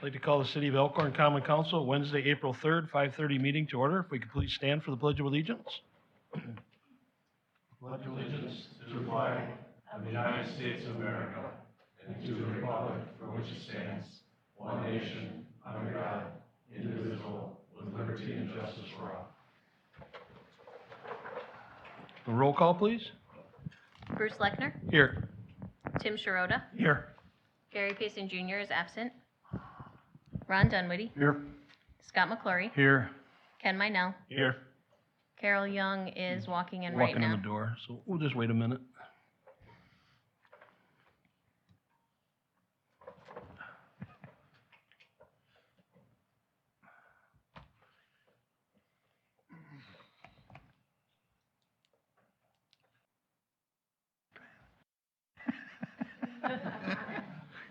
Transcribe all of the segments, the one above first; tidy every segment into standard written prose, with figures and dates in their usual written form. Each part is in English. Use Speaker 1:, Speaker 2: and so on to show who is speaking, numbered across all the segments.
Speaker 1: I'd like to call the City of Elkhorn Common Council Wednesday, April 3rd, 5:30 meeting to order. If we could please stand for the Pledge of Allegiance.
Speaker 2: Pledge allegiance to the flag of the United States of America and to the republic for which it stands, one nation, under God, indivisible, with liberty and justice for all.
Speaker 1: A roll call, please.
Speaker 3: Bruce Lechner,
Speaker 1: Here.
Speaker 3: Tim Sharota,
Speaker 1: Here.
Speaker 3: Gary Payson Jr. is absent, Ron Dunwity,
Speaker 1: Here.
Speaker 3: Scott McClory,
Speaker 1: Here.
Speaker 3: Ken Minell,
Speaker 1: Here.
Speaker 3: Carol Young is walking in right
Speaker 1: Walking in
Speaker 3: now.
Speaker 1: the door, so we'll just wait a minute.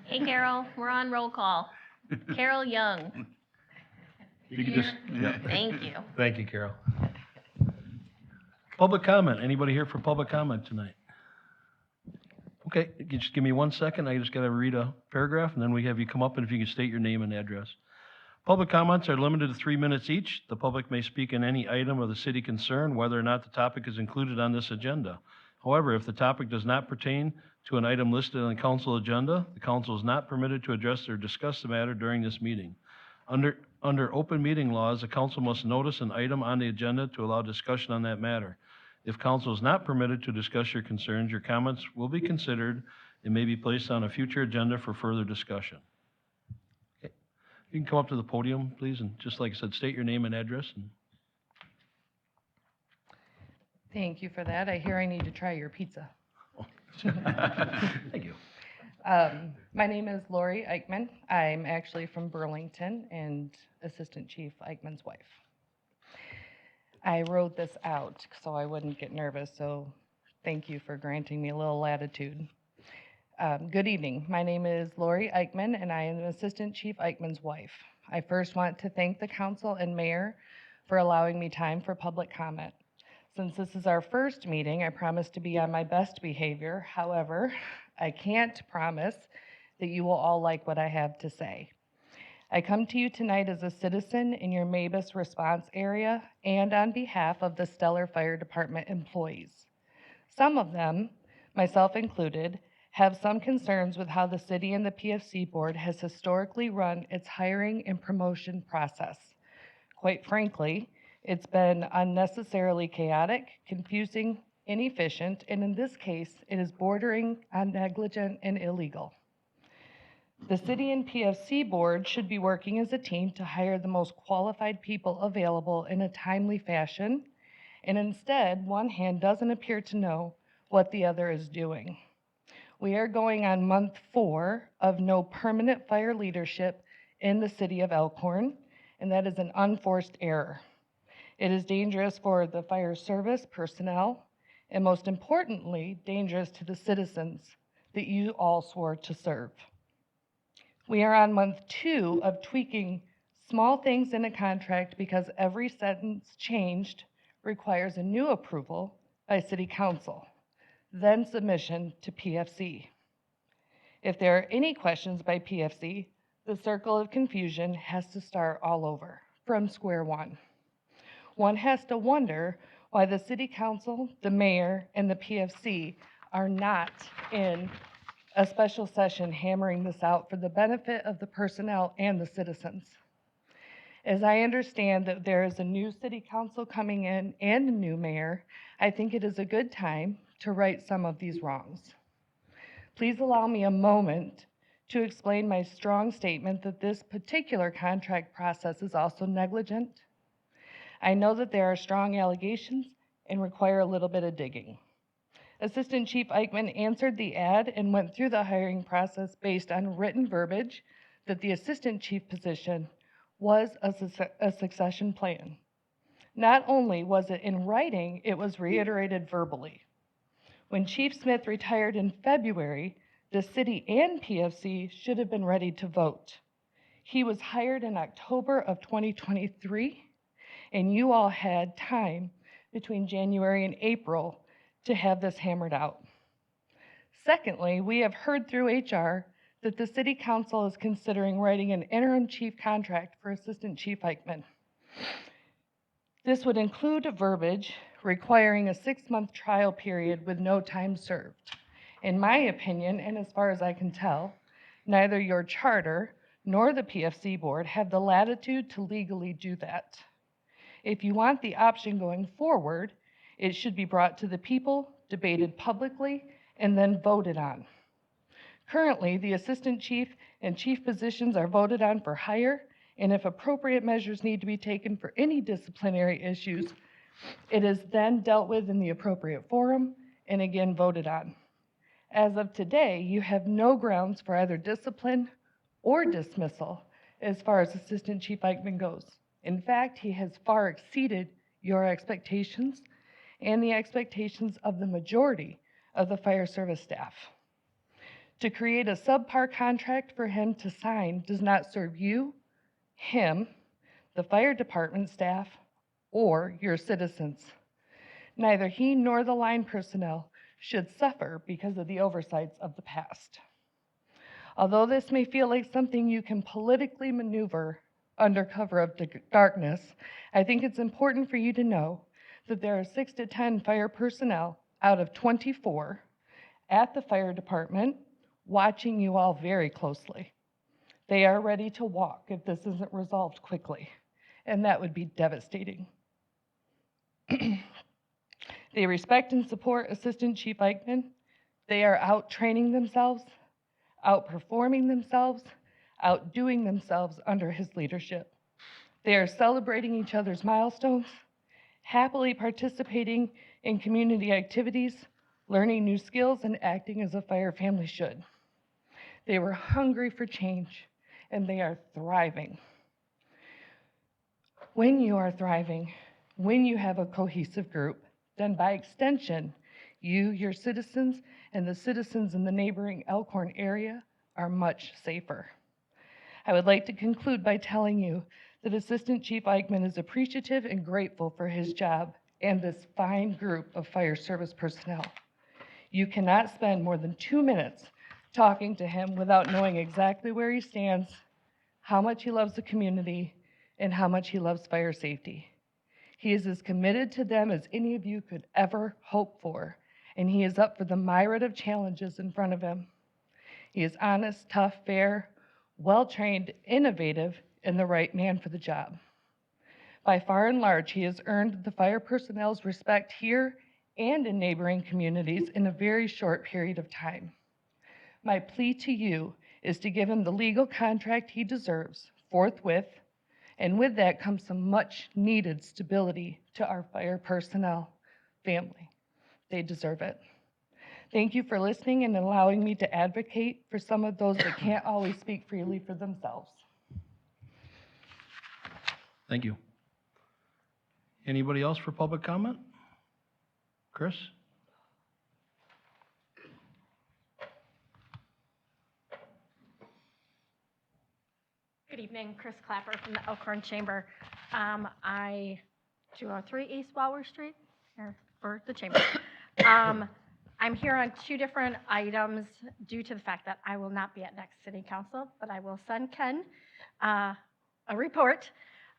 Speaker 3: Hey Carol, we're on roll call. Carol Young,
Speaker 1: You could just, yeah.
Speaker 3: thank you.
Speaker 1: Thank you, Carol. Public comment. Anybody here for public comment tonight? Okay, you just give me 1 second. I just got to read a paragraph, and then we have you come up, and if you can state your name and address. Public comments are limited to 3 minutes each. The public may speak on any item of the city concern, whether or not the topic is included on this agenda. However, if the topic does not pertain to an item listed on the council agenda, the council is not permitted to address or discuss the matter during this meeting. Under open meeting laws, the council must notice an item on the agenda to allow discussion on that matter. If council is not permitted to discuss your concerns, your comments will be considered and may be placed on a future agenda for further discussion. Okay. You can come up to the podium, please, and just like I said, state your name and address.
Speaker 4: Thank you for that. I hear I need to try your pizza.
Speaker 1: Thank you.
Speaker 4: My name is Lori Eichmann. I'm actually from Burlington and Assistant Chief Eichmann's wife. I wrote this out so I wouldn't get nervous, so thank you for granting me a little latitude. Good evening. My name is Lori Eichmann, and I am Assistant Chief Eichmann's wife. I first want to thank the council and mayor for allowing me time for public comment. Since this is our first meeting, I promise to be on my best behavior. However, I can't promise that you will all like what I have to say. I come to you tonight as a citizen in your Mabus response area and on behalf of the Stellar Fire Department employees. Some of them, myself included, have some concerns with how the city and the PFC board has historically run its hiring and promotion process. Quite frankly, it's been unnecessarily chaotic, confusing, inefficient, and in this case, it is bordering on negligent and illegal. The city and PFC board should be working as a team to hire the most qualified people available in a timely fashion, and instead, one hand doesn't appear to know what the other is doing. We are going on month 4 of no permanent fire leadership in the city of Elkhorn, and that is an unforced error. It is dangerous for the fire service personnel, and most importantly, dangerous to the citizens that you all swore to serve. We are on month 2 of tweaking small things in a contract because every sentence changed requires a new approval by City Council, then submission to PFC. If there are any questions by PFC, the circle of confusion has to start all over, from square one. One has to wonder why the City Council, the mayor, and the PFC are not in a special session hammering this out for the benefit of the personnel and the citizens. As I understand that there is a new City Council coming in and a new mayor, I think it is a good time to right some of these wrongs. Please allow me a moment to explain my strong statement that this particular contract process is also negligent. I know that there are strong allegations and require a little bit of digging. Assistant Chief Eichmann answered the ad and went through the hiring process based on written verbiage that the assistant chief position was a succession plan. Not only was it in writing, it was reiterated verbally. When Chief Smith retired in February, the city and PFC should have been ready to vote. He was hired in October of 2023, and you all had time between January and April to have this hammered out. Secondly, we have heard through HR that the City Council is considering writing an interim chief contract for Assistant Chief Eichmann. This would include a verbiage requiring a 6-month trial period with no time served. In my opinion, and as far as I can tell, neither your charter nor the PFC board have the latitude to legally do that. If you want the option going forward, it should be brought to the people, debated publicly, and then voted on. Currently, the assistant chief and chief positions are voted on for hire, and if appropriate measures need to be taken for any disciplinary issues, it is then dealt with in the appropriate forum and again voted on. As of today, you have no grounds for either discipline or dismissal as far as Assistant Chief Eichmann goes. In fact, he has far exceeded your expectations and the expectations of the majority of the fire service staff. To create a subpar contract for him to sign does not serve you, him, the fire department staff, or your citizens. Neither he nor the line personnel should suffer because of the oversights of the past. Although this may feel like something you can politically maneuver under cover of darkness, I think it's important for you to know that there are 6 to 10 fire personnel out of 24 at the fire department watching you all very closely. They are ready to walk if this isn't resolved quickly, and that would be devastating. They respect and support Assistant Chief Eichmann. They are out training themselves, outperforming themselves, outdoing themselves under his leadership. They are celebrating each other's milestones, happily participating in community activities, learning new skills, and acting as a fire family should. They were hungry for change, and they are thriving. When you are thriving, when you have a cohesive group, then by extension, you, your citizens, and the citizens in the neighboring Elkhorn area are much safer. I would like to conclude by telling you that Assistant Chief Eichmann is appreciative and grateful for his job and this fine group of fire service personnel. You cannot spend more than 2 minutes talking to him without knowing exactly where he stands, how much he loves the community, and how much he loves fire safety. He is as committed to them as any of you could ever hope for, and he is up for the myriad of challenges in front of him. He is honest, tough, fair, well-trained, innovative, and the right man for the job. By far and large, he has earned the fire personnel's respect here and in neighboring communities in a very short period of time. My plea to you is to give him the legal contract he deserves forthwith, and with that comes some much needed stability to our fire personnel family. They deserve it. Thank you for listening and allowing me to advocate for some of those that can't always speak freely for themselves.
Speaker 1: Thank you. Anybody else for public comment? Chris?
Speaker 3: Good evening, Chris Clapper from the Elkhorn Chamber. 203 East Waller Street, here for the Chamber. I'm here on 2 different items due to the fact that I will not be at next City Council, but I will send Ken a report.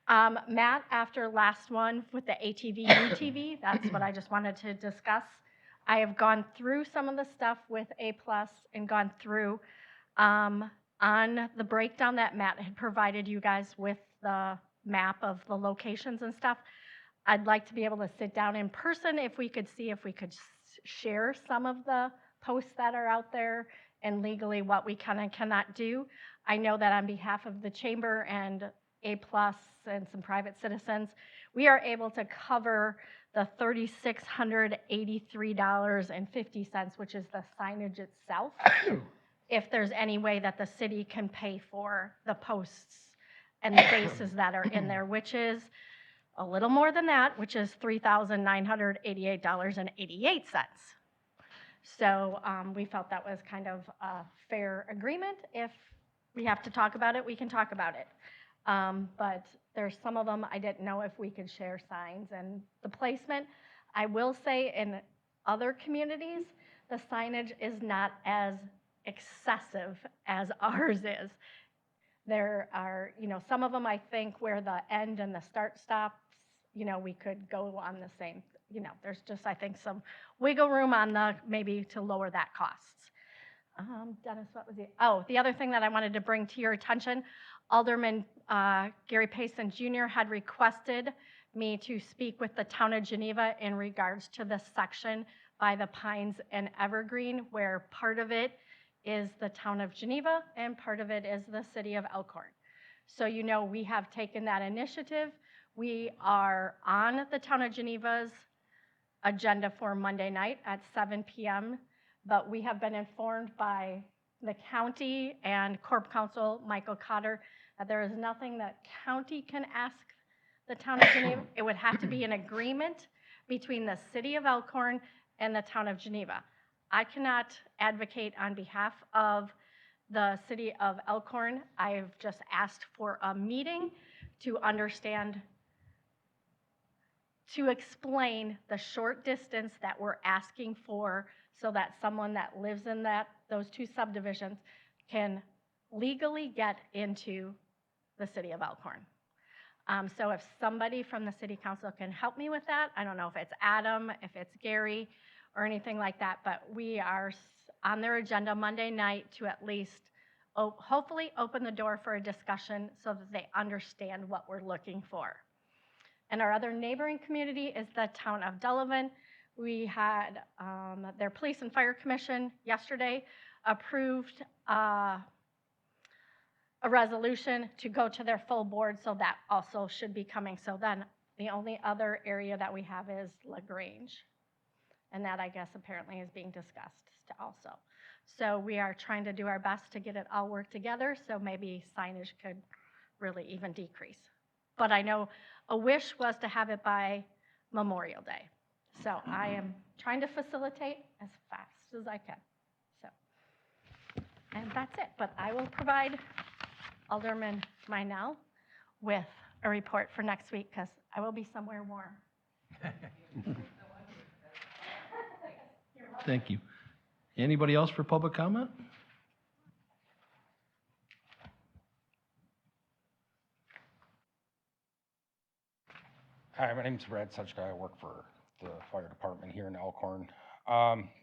Speaker 3: Matt, after last one with the ATV, UTV, that's what I just wanted to discuss. I have gone through some of the stuff with A+ and gone through on the breakdown that Matt had provided you guys with the map of the locations and stuff. I'd like to be able to sit down in person if we could see if we could share some of the posts that are out there and legally what we can and cannot do. I know that on behalf of the Chamber and A+ and some private citizens, we are able to cover the $3,683.50, which is the signage itself. If there's any way that the city can pay for the posts and the bases that are in there, which is a little more than that, which is $3,988.88. So we felt that was kind of a fair agreement. If we have to talk about it, we can talk about it. But there's some of them I didn't know if we could share signs and the placement. I will say in other communities, the signage is not as excessive as ours is. There are, some of them, I think, where the end and the start stops, we could go on the same, there's just, I think, some wiggle room on maybe to lower that costs. Dennis, what was the other thing that I wanted to bring to your attention, Alderman Gary Payson Jr. had requested me to speak with the town of Geneva in regards to this section by the Pines and Evergreen, where part of it is the town of Geneva and part of it is the city of Elkhorn. So we have taken that initiative. We are on the town of Geneva's agenda for Monday night at 7 p.m., but we have been informed by the county and Corp Counsel Michael Cotter that there is nothing that county can ask the town of Geneva. It would have to be an agreement between the city of Elkhorn and the town of Geneva. I cannot advocate on behalf of the city of Elkhorn. I've just asked for a meeting to understand, to explain the short distance that we're asking for so that someone that lives in those two subdivisions can legally get into the city of Elkhorn. So if somebody from the city council can help me with that, I don't know if it's Adam, if it's Gary, or anything like that, but we are on their agenda Monday night to at least hopefully open the door for a discussion so that they understand what we're looking for. And our other neighboring community is the town of Delavan. We had their police and fire commission yesterday approved a resolution to go to their full board, so that also should be coming. So then the only other area that we have is LaGrange. And that, I guess, apparently is being discussed also. So we are trying to do our best to get it all worked together, so maybe signage could really even decrease. But I know a wish was to have it by Memorial Day. So I am trying to facilitate as fast as I can. So, and that's it. But I will provide Alderman Minell with a report for next week because I will be somewhere warm.
Speaker 1: Thank you. Anybody else for public comment?
Speaker 5: Hi, my name's Brad Suchka. I work for the fire department here in Elkhorn.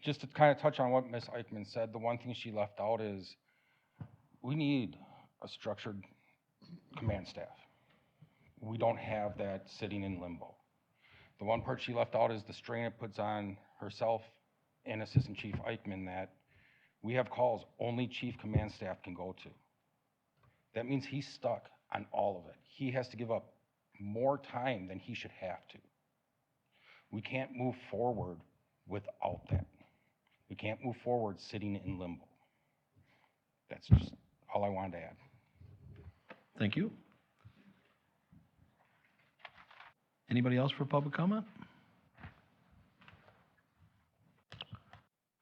Speaker 5: Just to kind of touch on what Ms. Eichmann said, the one thing she left out is we need a structured command staff. We don't have that sitting in limbo. The one part she left out is the strain it puts on herself and Assistant Chief Eichmann that we have calls only Chief Command Staff can go to. That means he's stuck on all of it. He has to give up more time than he should have to. We can't move forward without that. We can't move forward sitting in limbo. That's just all I wanted to add.
Speaker 1: Thank you. Anybody else for public comment?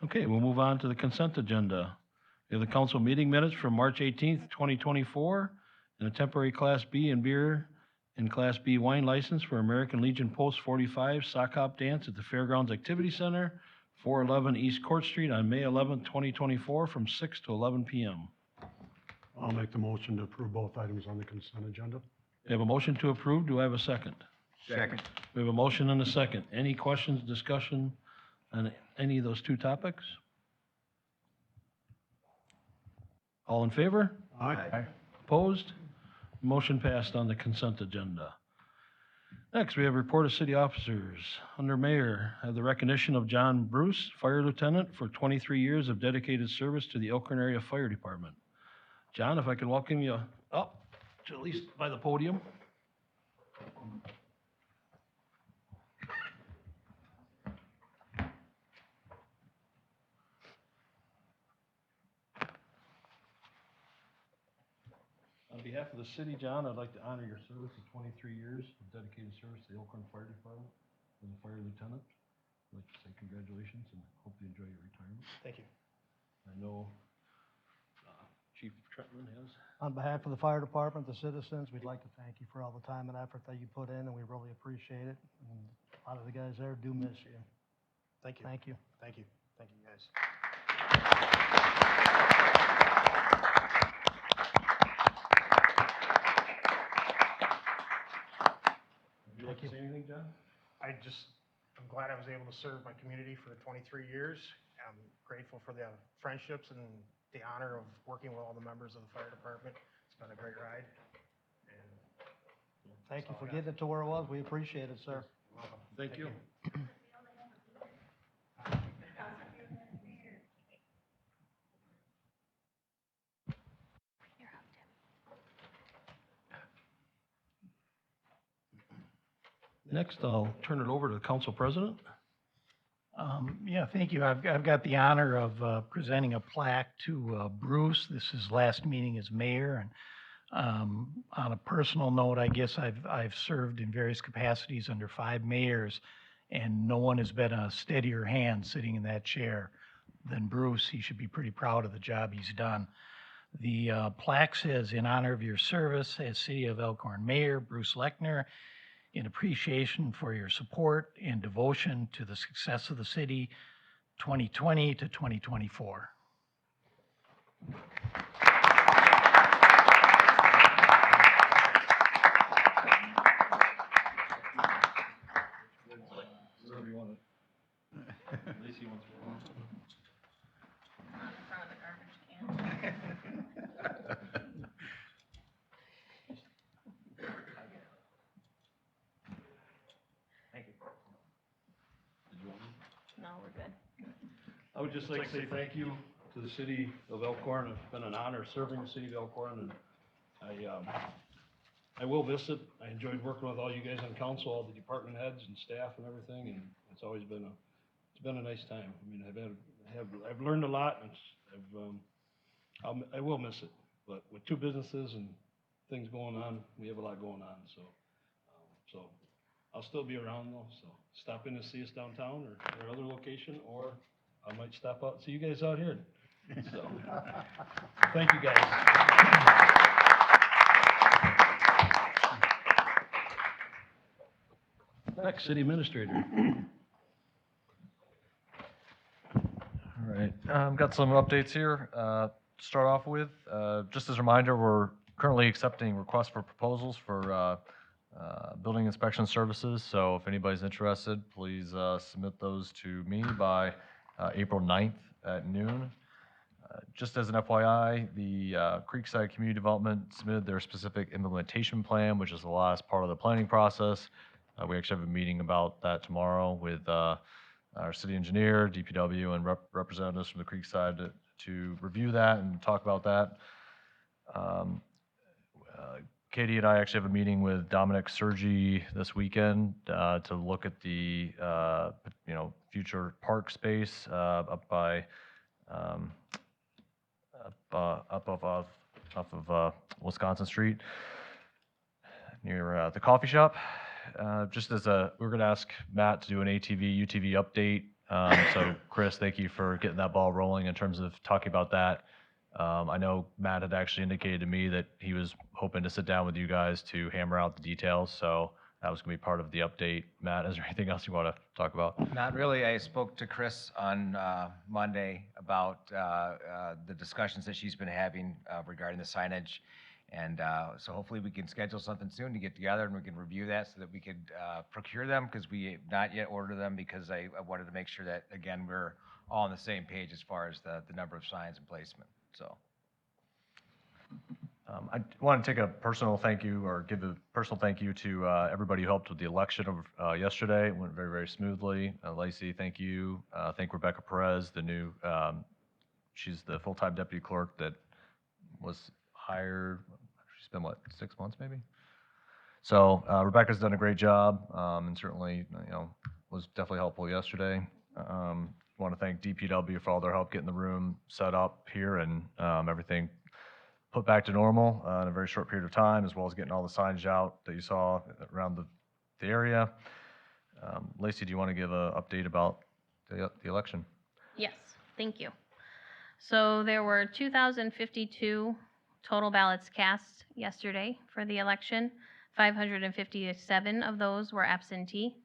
Speaker 1: Okay, we'll move on to the consent agenda. We have the council meeting minutes from March 18th, 2024, and a temporary Class B and beer and Class B wine license for American Legion Post 45 sock hop dance at the Fairgrounds Activity Center, 411 East Court Street on May 11th, 2024, from 6 to 11 p.m.
Speaker 6: I'll make the motion to approve both items on the consent agenda.
Speaker 1: We have a motion to approve. Do I have a second?
Speaker 2: Second.
Speaker 1: We have a motion and a second. Any questions, discussion on any of those two topics? All in favor?
Speaker 6: Aye.
Speaker 1: Opposed? Motion passed on the consent agenda. Next, we have report of city officers. Under Mayor, I have the recognition of John Bruce, Fire Lieutenant, for 23 years of dedicated service to the Elkhorn Area Fire Department. John, if I can welcome you up to at least by the podium. On behalf of the city, John, I'd like to honor your service of 23 years of dedicated service to the Elkhorn Fire Department as a fire lieutenant. I'd like to say congratulations and hope you enjoy your retirement.
Speaker 7: Thank you.
Speaker 1: I know Chief Trentman has.
Speaker 7: On behalf of the fire department, the citizens, we'd like to thank you for all the time and effort that you put in, and we really appreciate it. And a lot of the guys there do miss you.
Speaker 8: Thank you.
Speaker 7: Thank you.
Speaker 8: Thank you. Thank you, guys. I'm glad I was able to serve my community for 23 years. I'm grateful for the friendships and the honor of working with all the members of the fire department. It's been a great ride. And
Speaker 7: Thank you for getting it to where it was. We appreciate it, sir.
Speaker 8: you're welcome.
Speaker 1: Thank you. Next, I'll turn it over to the council president.
Speaker 9: Yeah, thank you. I've got the honor of presenting a plaque to Bruce. This is his last meeting as mayor, and on a personal note, I guess I've served in various capacities under 5 mayors, and no one has been a steadier hand sitting in that chair than Bruce. He should be pretty proud of the job he's done. The plaque says, "In honor of your service as City of Elkhorn Mayor, Bruce Lechner, in appreciation for your support and devotion to the success of the city, 2020 to 2024.
Speaker 1: Wherever you want it. Lacey wants to.
Speaker 3: No, we're good.
Speaker 1: I would just like to say thank you to the city of Elkhorn. It's been an honor serving the city of Elkhorn, and I will miss it. I enjoyed working with all you guys on council, all the department heads and staff and everything, and it's always been a nice time. I mean, I've learned a lot, and I will miss it. But with 2 businesses and things going on, we have a lot going on, so I'll still be around though, so stop in to see us downtown or our other location, or I might stop out and see you guys out here. So, thank you guys. Next, city administrator.
Speaker 10: All right, got some updates here. To start off with, just as a reminder, we're currently accepting requests for proposals for building inspection services. So if anybody's interested, please submit those to me by April 9th at noon. Just as an FYI, the Creekside Community Development submitted their specific implementation plan, which is the last part of the planning process. We actually have a meeting about that tomorrow with our city engineer, DPW, and representatives from the Creekside to review that and talk about that. Katie and I actually have a meeting with Dominic Sergi this weekend to look at the future park space up by off of Wisconsin Street near the coffee shop. We're going to ask Matt to do an ATV, UTV update. So Chris, thank you for getting that ball rolling in terms of talking about that. I know Matt had actually indicated to me that he was hoping to sit down with you guys to hammer out the details, so that was going to be part of the update. Matt, is there anything else you want to talk about?
Speaker 11: Not really. I spoke to Chris on Monday about the discussions that she's been having regarding the signage. And so hopefully we can schedule something soon to get together and we can review that so that we could procure them, because we have not yet ordered them, because I wanted to make sure that, again, we're all on the same page as far as the number of signs and placement. So
Speaker 10: I want to take a personal thank you, or give a personal thank you to everybody who helped with the election of yesterday. It went very, very smoothly. Lacey, thank you. Thank Rebecca Perez, the new, she's the full-time deputy clerk that was hired. She's been, what, 6 months maybe? So Rebecca's done a great job, and certainly, was definitely helpful yesterday. Want to thank DPW for all their help getting the room set up here and everything put back to normal in a very short period of time, as well as getting all the signage out that you saw around the area. Lacey, do you want to give an update about the election?
Speaker 12: Yes, thank you. So there were 2,052 total ballots cast yesterday for the election. 557 of those were absentee.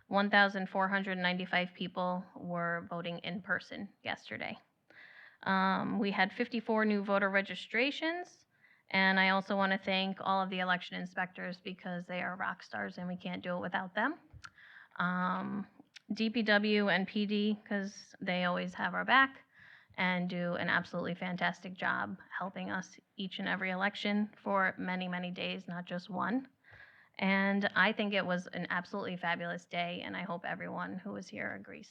Speaker 12: 1,495 people were voting in person yesterday. We had 54 new voter registrations, and I also want to thank all of the election inspectors, because they are rock stars and we can't do it without them. DPW and PD, because they always have our back and do an absolutely fantastic job helping us each and every election for many, many days, not just one. And I think it was an absolutely fabulous day, and I hope everyone who was here agrees.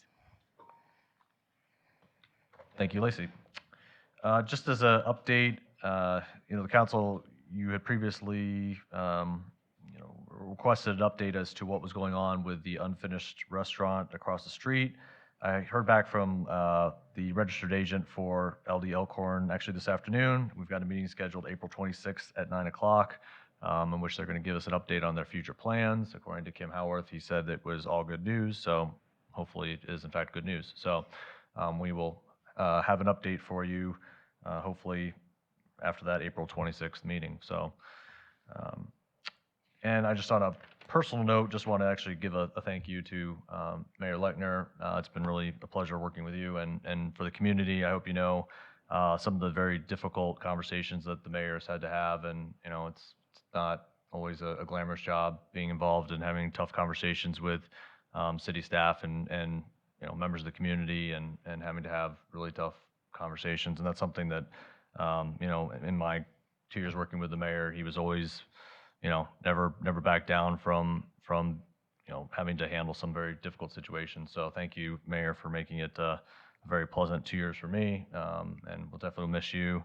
Speaker 10: Thank you, Lacey. Just as an update, the council, you had previously, requested an update as to what was going on with the unfinished restaurant across the street. I heard back from the registered agent for LD Elkhorn actually this afternoon. We've got a meeting scheduled April 26th at 9 o'clock, in which they're going to give us an update on their future plans. According to Kim Howarth, he said it was all good news, so hopefully it is in fact good news. So we will have an update for you, hopefully after that April 26th meeting. So, and I just on a personal note, just want to actually give a thank you to Mayor Lechner. It's been really a pleasure working with you, and for the community, I hope you know some of the very difficult conversations that the mayor's had to have, and it's not always a glamorous job being involved and having tough conversations with city staff and members of the community, and having to have really tough conversations. And that's something that in my 2 years working with the mayor, he was always never back down from having to handle some very difficult situations. So thank you, Mayor, for making it a very pleasant 2 years for me, and we'll definitely miss you.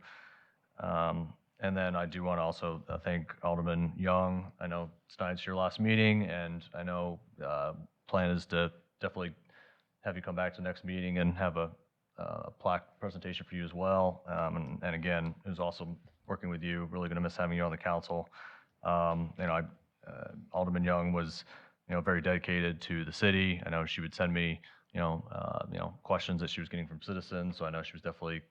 Speaker 10: And then I do want to also thank Alderman Young. I know tonight's your last meeting, and I know plan is to definitely have you come back to the next meeting and have a plaque presentation for you as well. And again, it was awesome working with you. Really going to miss having you on the council. Alderman Young was, very dedicated to the city. I know she would send me, questions that she was getting from citizens. So I know she was definitely,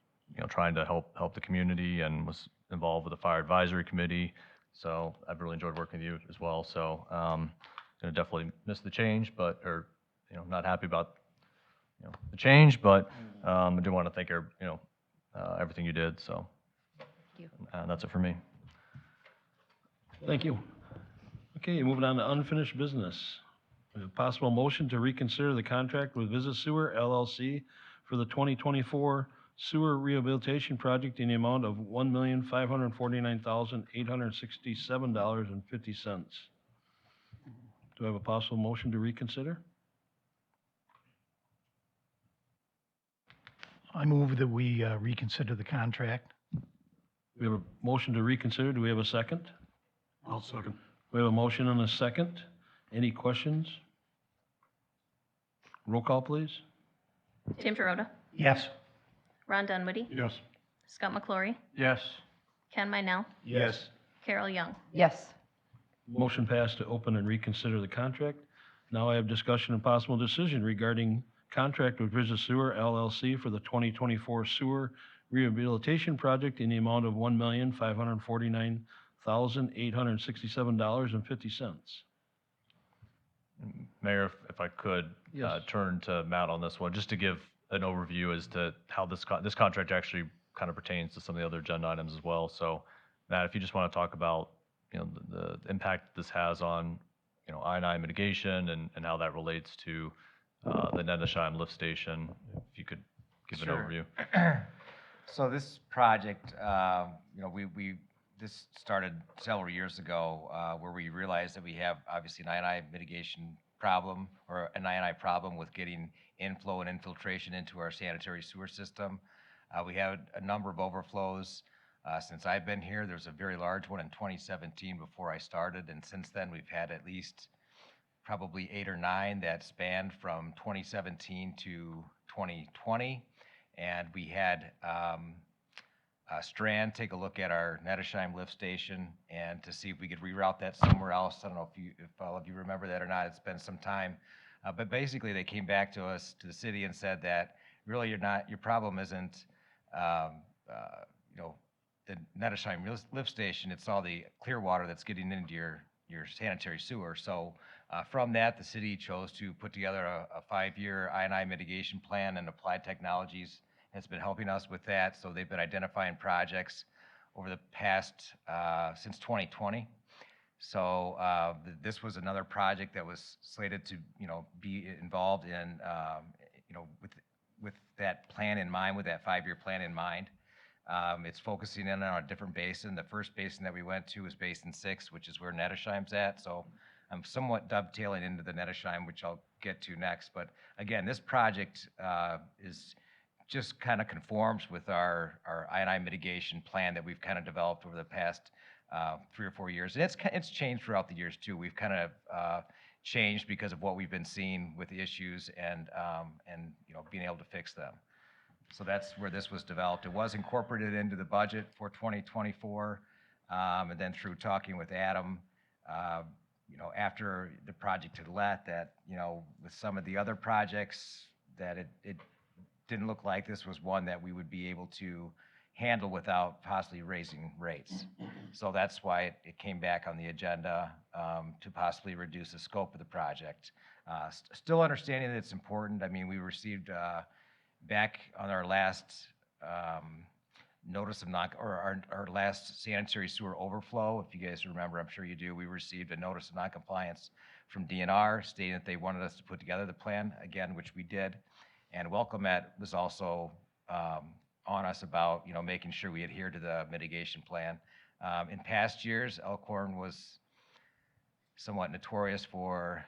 Speaker 10: trying to help the community, and was involved with the fire advisory committee. So I've really enjoyed working with you as well. So definitely miss the change, or not happy about the change, but I do want to thank her, everything you did. So that's it for me.
Speaker 1: Thank you. Okay, moving on to unfinished business. We have possible motion to reconsider the contract with Visit Sewer LLC for the 2024 sewer rehabilitation project in the amount of $1,549,867.50. Do I have a possible motion to reconsider?
Speaker 9: I move that we reconsider the contract.
Speaker 1: We have a motion to reconsider. Do we have a second?
Speaker 6: I'll second.
Speaker 1: We have a motion and a second. Any questions? Roll call, please.
Speaker 12: Tim Terota,
Speaker 9: Yes.
Speaker 12: Ron Dunwoody,
Speaker 6: Yes.
Speaker 12: Scott McClory,
Speaker 6: Yes.
Speaker 12: Ken Minell,
Speaker 6: Yes.
Speaker 12: Carol Young.
Speaker 4: Yes.
Speaker 1: Motion passed to open and reconsider the contract. Now I have discussion and possible decision regarding contract with Visit Sewer LLC for the 2024 sewer rehabilitation project in the amount of $1,549,867.50.
Speaker 10: Mayor, if I could
Speaker 1: Yes.
Speaker 10: turn to Matt on this one, just to give an overview as to how this contract actually kind of pertains to some of the other agenda items as well. So, Matt, if you just want to talk about the impact this has on I&I mitigation, and how that relates to the Nedesheim lift station, if you could give an overview.
Speaker 11: So this project, this started several years ago, where we realized that we have obviously an I&I mitigation problem, or an I&I problem with getting inflow and infiltration into our sanitary sewer system. We had a number of overflows since I've been here. There's a very large one in 2017 before I started, and since then we've had at least probably 8 or 9 that spanned from 2017 to 2020. And we had Strand take a look at our Nedesheim lift station, and to see if we could reroute that somewhere else. I don't know if all of you remember that or not. It's been some time. But basically, they came back to us, to the city, and said that really your problem isn't, the Nedesheim lift station. It's all the clear water that's getting into your sanitary sewer. So from that, the city chose to put together a 5-year I&I mitigation plan, and Applied Technologies has been helping us with that. So they've been identifying projects over the past, since 2020. So this was another project that was slated to, be involved in, with that plan in mind, with that 5-year plan in mind. It's focusing in on a different basin. The first basin that we went to was Basin 6, which is where Nettesheim's at. So I'm somewhat dovetailing into the Nettesheim, which I'll get to next. But again, this project is just kind of conforms with our I&I mitigation plan that we've kind of developed over the past 3 or 4 years. And it's changed throughout the years too. We've kind of changed because of what we've been seeing with the issues and being able to fix them. So that's where this was developed. It was incorporated into the budget for 2024, and then through talking with Adam, after the project had let, that with some of the other projects, that it didn't look like this was one that we would be able to handle without possibly raising rates. So that's why it came back on the agenda to possibly reduce the scope of the project. Still understanding that it's important. I mean, we received back on our last notice of our last sanitary sewer overflow, if you guys remember, I'm sure you do, we received a notice of noncompliance from DNR stating that they wanted us to put together the plan again, which we did. And Welcome At was also on us about, making sure we adhere to the mitigation plan. In past years, Elkhorn was somewhat notorious for,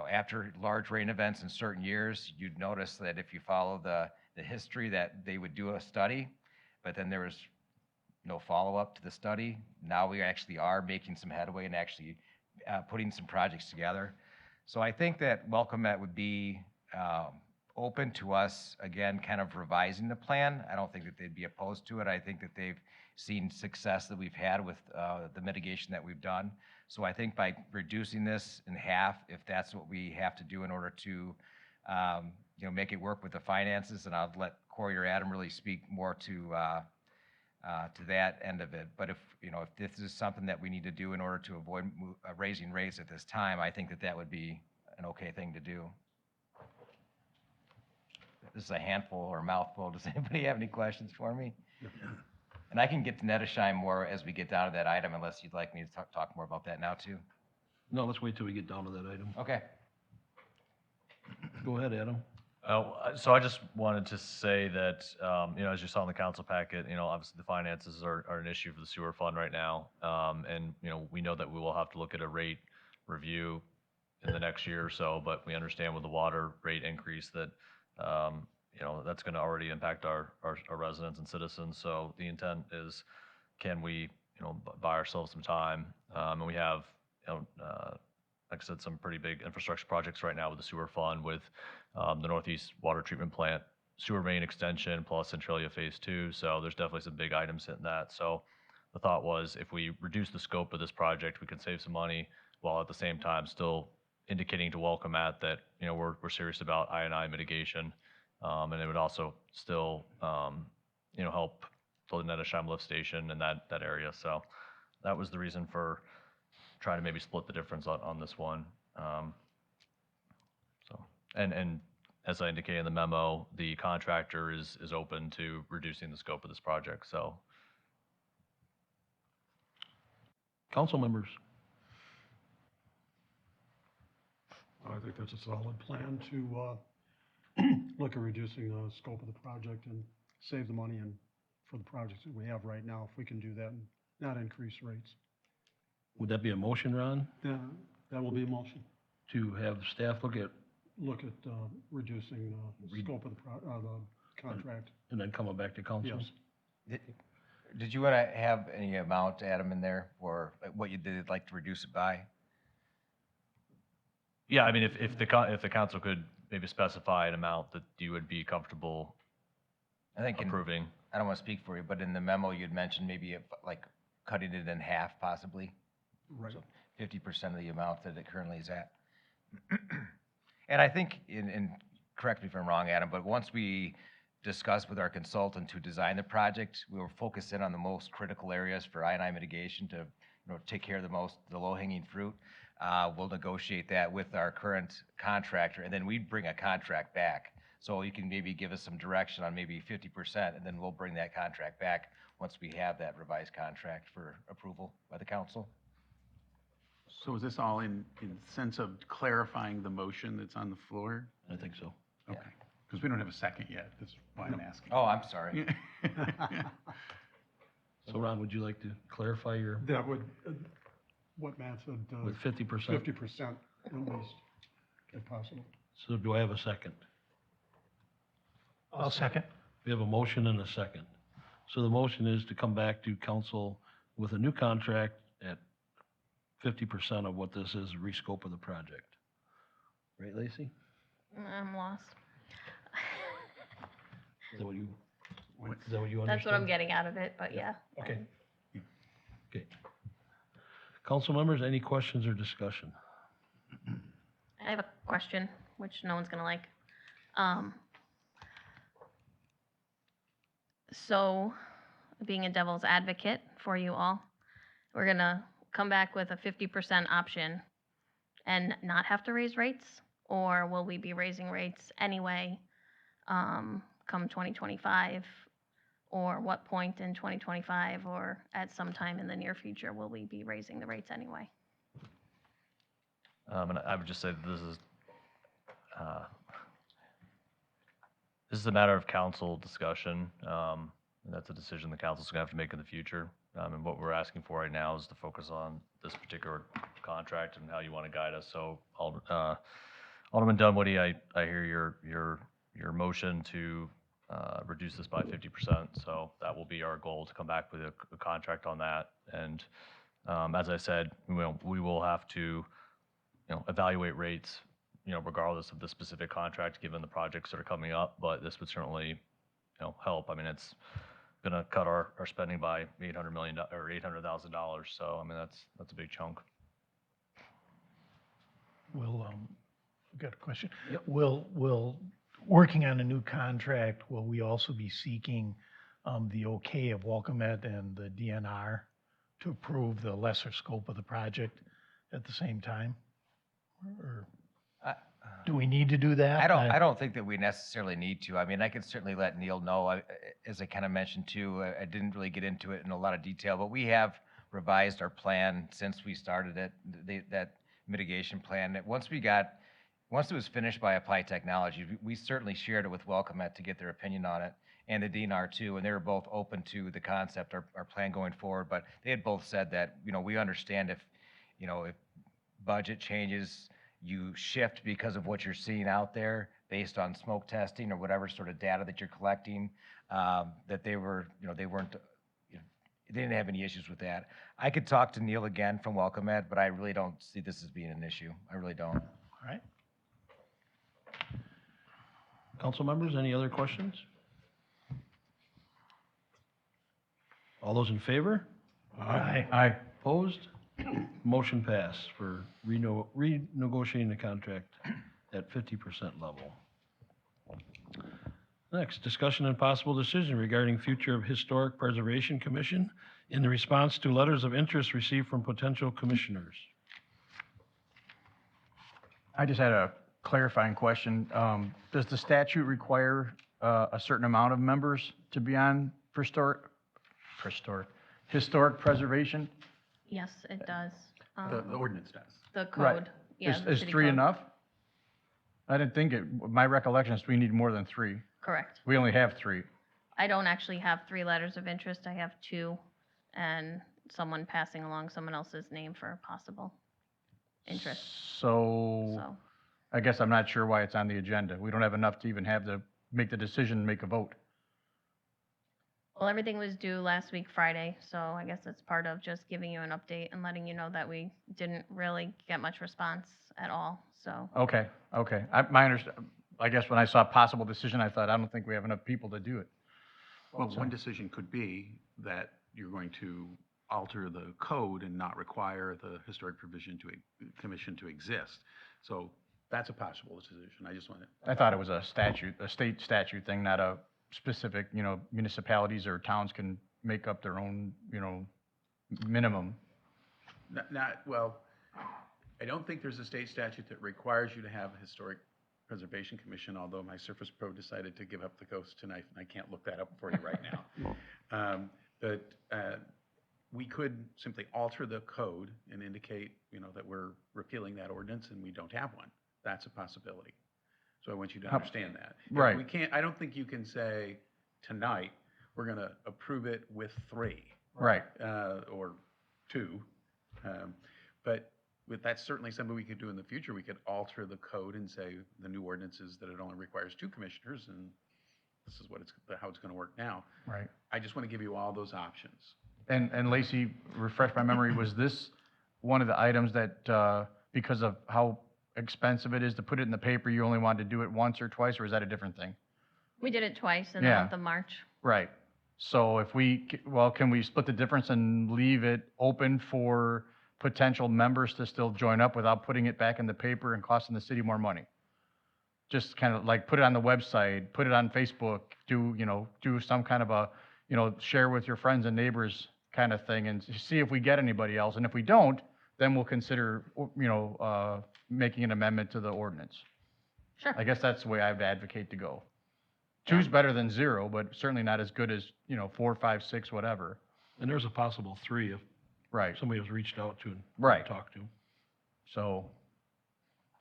Speaker 11: after large rain events in certain years, you'd notice that if you follow the history that they would do a study, but then there was no follow-up to the study. Now we actually are making some headway and actually putting some projects together. So I think that Welcome At would be open to us, again, kind of revising the plan. I don't think that they'd be opposed to it. I think that they've seen success that we've had with the mitigation that we've done. So I think by reducing this in half, if that's what we have to do in order to, make it work with the finances, and I'll let Corey or Adam really speak more to that end of it. But if this is something that we need to do in order to avoid raising rates at this time, I think that would be an okay thing to do. This is a handful or a mouthful. Does anybody have any questions for me? And I can get to Nettesheim more as we get down to that item, unless you'd like me to talk more about that now too.
Speaker 1: No, let's wait till we get down to that item.
Speaker 11: Okay.
Speaker 1: Go ahead, Adam.
Speaker 10: So I just wanted to say that, as you saw in the council packet, obviously the finances are an issue for the sewer fund right now. And, we know that we will have to look at a rate review in the next year or so, but we understand with the water rate increase that, that's going to already impact our residents and citizens. So the intent is, can we, buy ourselves some time? And we have, like I said, some pretty big infrastructure projects right now with the sewer fund, with the Northeast Water Treatment Plant sewer main extension plus Centralia Phase 2. So there's definitely some big items hitting that. So the thought was, if we reduce the scope of this project, we can save some money while at the same time still indicating to Welcome At that, we're serious about I&I mitigation. And it would also still, help the Nettesheim lift station and that area. So that was the reason for trying to maybe split the difference on this one. And as I indicated in the memo, the contractor is open to reducing the scope of this project. So,
Speaker 1: Council members.
Speaker 6: I think that's a solid plan to look at reducing the scope of the project and save the money and for the projects that we have right now, if we can do that and not increase rates.
Speaker 1: Would that be a motion, Ron,
Speaker 6: Yeah, that will be a motion.
Speaker 1: to have staff look at,
Speaker 6: Look at reducing the scope of the contract.
Speaker 1: and then coming back to council?
Speaker 6: Yes.
Speaker 11: Did you want to have any amount, Adam, in there, or what you'd like to reduce it by?
Speaker 10: yeah, I mean, if the council could maybe specify an amount that you would be comfortable
Speaker 11: I think
Speaker 10: approving.
Speaker 11: I don't want to speak for you, but in the memo, you'd mentioned maybe like cutting it in half possibly.
Speaker 6: Right.
Speaker 11: So 50% of the amount that it currently is at. And I think, and correct me if I'm wrong, Adam, but once we discussed with our consultant to design the project, we were focused in on the most critical areas for I&I mitigation to, take care of the low-hanging fruit. We'll negotiate that with our current contractor, and then we'd bring a contract back. So you can maybe give us some direction on maybe 50%, and then we'll bring that contract back once we have that revised contract for approval by the council.
Speaker 2: So is this all in sense of clarifying the motion that's on the floor?
Speaker 1: I think so.
Speaker 2: Okay, because we don't have a second yet, that's why I'm asking.
Speaker 11: Oh, I'm sorry.
Speaker 1: So Ron, would you like to clarify your,
Speaker 6: That would, what Matt said,
Speaker 1: with 50%?
Speaker 6: 50% at least, if possible.
Speaker 1: So do I have a second?
Speaker 9: I'll second.
Speaker 1: We have a motion and a second. So the motion is to come back to council with a new contract at 50% of what this is, rescope of the project. Right, Lacey?
Speaker 12: I'm lost.
Speaker 1: Is that what you, is that what you understood?
Speaker 12: That's what I'm getting out of it, but yeah.
Speaker 1: Okay. Okay. Council members, any questions or discussion?
Speaker 12: I have a question, which no one's gonna like. So, being a devil's advocate for you all, we're gonna come back with a 50% option and not have to raise rates? Or will we be raising rates anyway, come 2025? Or what point in 2025 or at some time in the near future will we be raising the rates anyway?
Speaker 10: And I would just say that this is a matter of council discussion. And that's a decision the council's gonna have to make in the future. And what we're asking for right now is to focus on this particular contract and how you want to guide us. So, Alderman Dunwoody, I hear your motion to reduce this by 50%. So that will be our goal, to come back with a contract on that. And as I said, we will have to, evaluate rates, regardless of the specific contract, given the projects that are coming up. But this would certainly, help. I mean, it's going to cut our spending by $800 million or $800,000. So I mean, that's a big chunk.
Speaker 9: Will, I've got a question. Will, working on a new contract, will we also be seeking the okay of Welcomet and the DNR to approve the lesser scope of the project at the same time? Or do we need to do that?
Speaker 11: I don't think that we necessarily need to. I mean, I can certainly let Neil know. As I kind of mentioned too, I didn't really get into it in a lot of detail, but we have revised our plan since we started it, that mitigation plan. Once it was finished by Applied Technology, we certainly shared it with Welcomet to get their opinion on it, and the DNR too, and they were both open to the concept, our plan going forward. But they had both said that, we understand if budget changes, you shift because of what you're seeing out there based on smoke testing or whatever sort of data that you're collecting, that they were, they weren't, they didn't have any issues with that. I could talk to Neil again from Welcomet, but I really don't see this as being an issue. I really don't.
Speaker 9: All right.
Speaker 1: Council members, any other questions? All those in favor?
Speaker 9: Aye.
Speaker 1: Opposed? Motion passed for renegotiating the contract at 50% level. Next, discussion and possible decision regarding future of Historic Preservation Commission in the response to letters of interest received from potential commissioners.
Speaker 13: I just had a clarifying question. Does the statute require a certain amount of members to be on for historic preservation?
Speaker 12: Yes, it does.
Speaker 2: The ordinance does.
Speaker 12: The
Speaker 13: Right.
Speaker 12: code, yeah. the
Speaker 13: Is
Speaker 12: city
Speaker 13: 3
Speaker 12: code.
Speaker 13: enough? I didn't think my recollection is we need more than 3.
Speaker 12: Correct.
Speaker 13: We only have 3.
Speaker 12: I don't actually have 3 letters of interest. I have 2, and someone passing along someone else's name for possible interest.
Speaker 13: So
Speaker 12: So,
Speaker 13: I guess I'm not sure why it's on the agenda. We don't have enough to even make the decision and make a vote.
Speaker 12: well, everything was due last week Friday, so I guess it's part of just giving you an update and letting you know that we didn't really get much response at all, so.
Speaker 13: Okay. I guess when I saw possible decision, I thought, I don't think we have enough people to do it.
Speaker 2: Well, one decision could be that you're going to alter the code and not require the historic commission to exist. So that's a possible decision. I just want to.
Speaker 13: I thought it was a state statute thing, not a specific, municipalities or towns can make up their own, minimum.
Speaker 2: Well, I don't think there's a state statute that requires you to have a historic preservation commission, although my Surface Pro decided to give up the ghost tonight, and I can't look that up for you right now. But
Speaker 14: we could simply alter the code and indicate, that we're repealing that ordinance and we don't have one. That's a possibility. So I want you to understand that.
Speaker 13: Right.
Speaker 14: We can't, I don't think you can say tonight, we're going to approve it with 3.
Speaker 13: Right.
Speaker 14: Or 2. But that's certainly something we could do in the future. We could alter the code and say the new ordinance is that it only requires 2 commissioners, and this is how it's going to work now.
Speaker 13: Right.
Speaker 14: I just want to give you all those options.
Speaker 13: And Lacey, refresh my memory, was this one of the items that, because of how expensive it is to put it in the paper, you only wanted to do it once or twice, or is that a different thing?
Speaker 12: We did it twice in the
Speaker 13: Yeah.
Speaker 12: month of March.
Speaker 13: Right. So if can we split the difference and leave it open for potential members to still join up without putting it back in the paper and costing the city more money? Just kind of like put it on the website, put it on Facebook, do some kind of a, share with your friends and neighbors kind of thing and see if we get anybody else. And if we don't, then we'll consider, making an amendment to the ordinance.
Speaker 12: Sure.
Speaker 13: I guess that's the way I would advocate to go. 2's better than 0, but certainly not as good as, 4, 5, 6, whatever.
Speaker 1: And there's a possible 3 if
Speaker 13: Right.
Speaker 1: somebody was reached out to and
Speaker 13: Right.
Speaker 1: talked to.
Speaker 13: So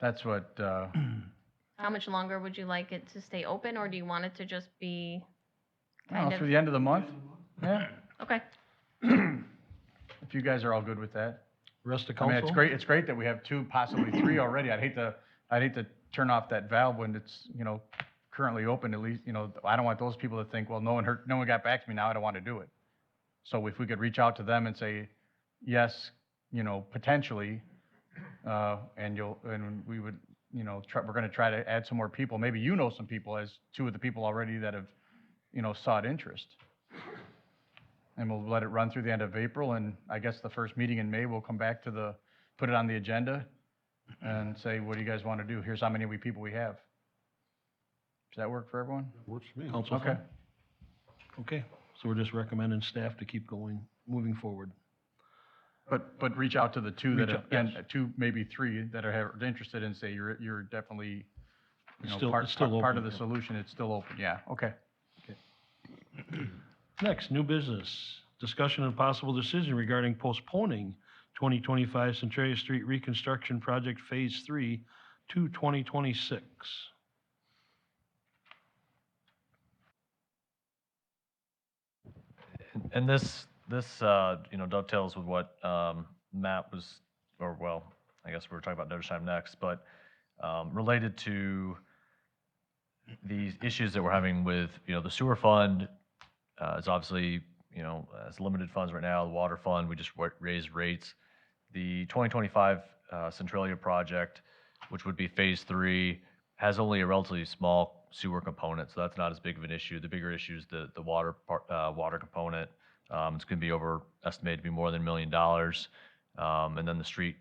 Speaker 13: that's what,
Speaker 12: How much longer would you like it to stay open, or do you want it to just be
Speaker 13: I don't
Speaker 12: kind
Speaker 13: know,
Speaker 12: of?
Speaker 13: through the end of the month? Yeah,
Speaker 12: Okay.
Speaker 13: if you guys are all good with that.
Speaker 1: Rest of
Speaker 13: I mean,
Speaker 1: council?
Speaker 13: it's great that we have 2, possibly 3 already. I'd hate to turn off that valve when it's, currently open, at least, I don't want those people to think, well, no one got back to me, now I don't want to do it. So if we could reach out to them and say, yes, potentially, and we would, we're going to try to add some more people. Maybe some people as 2 of the people already that have, sought interest. And we'll let it run through the end of April, and I guess the first meeting in May, we'll come back to put it on the agenda and say, what do you guys want to do? Here's how many people we have. Does that work for everyone?
Speaker 6: Works for me.
Speaker 1: Council?
Speaker 13: Okay.
Speaker 1: Okay, so we're just recommending staff to keep moving forward.
Speaker 13: But reach out to the 2 that
Speaker 1: Reach
Speaker 13: have,
Speaker 1: out,
Speaker 13: and
Speaker 1: yes.
Speaker 13: 2, maybe 3 that are interested and say, you're definitely,
Speaker 1: It's still
Speaker 13: part
Speaker 1: open,
Speaker 13: of the
Speaker 1: yeah.
Speaker 13: solution. It's still open. Yeah, okay.
Speaker 1: Next, new business. Discussion and possible decision regarding postponing 2025 Centralia Street Reconstruction Project Phase 3 to 2026.
Speaker 10: And this dovetails with what Matt was, or well, I guess we were talking about Notisheim next, but related to these issues that we're having with, the sewer fund is obviously, has limited funds right now. The water fund, we just raised rates. The 2025 Centralia project, which would be Phase 3, has only a relatively small sewer component, so that's not as big of an issue. The bigger issue is the water component. It's going to be estimated to be more than $1 million. And then the street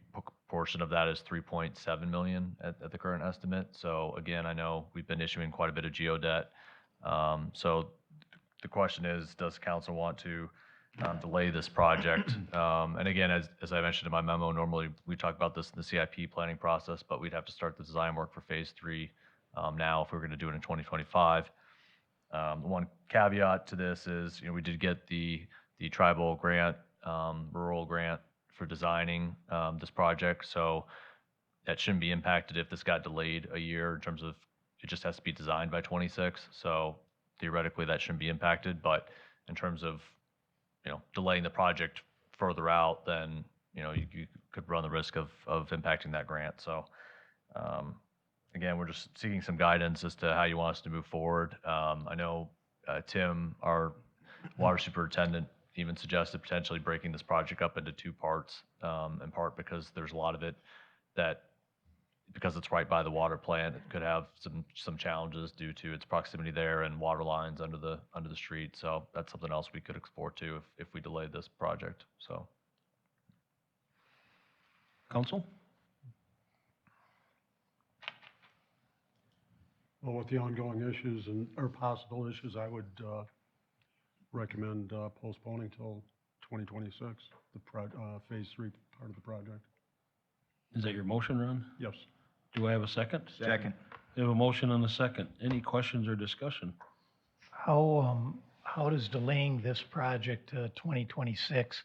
Speaker 10: portion of that is 3.7 million at the current estimate. So again, I know we've been issuing quite a bit of geodebt. So the question is, does council want to delay this project? And again, as I mentioned in my memo, normally we talk about this in the CIP planning process, but we'd have to start the design work for Phase 3 now if we were going to do it in 2025. The one caveat to this is, we did get the tribal grant, rural grant for designing this project, so that shouldn't be impacted if this got delayed a year in terms of it just has to be designed by 26. So theoretically, that shouldn't be impacted. But in terms of delaying the project further out, then you could run the risk of impacting that grant. So again, we're just seeking some guidance as to how you want us to move forward. I know Tim, our water superintendent, even suggested potentially breaking this project up into 2 parts, in part because there's a lot of it that, because it's right by the water plant, it could have some challenges due to its proximity there and water lines under the street. So that's something else we could explore too if we delayed this project. So.
Speaker 1: Council?
Speaker 6: Well, with the ongoing issues or possible issues, I would recommend postponing till 2026, Phase 3 part of the project.
Speaker 1: Is that your motion, Ron?
Speaker 6: Yes.
Speaker 1: Do I have a second?
Speaker 11: Second.
Speaker 1: We have a motion and a second. Any questions or discussion?
Speaker 9: How does delaying this project to 2026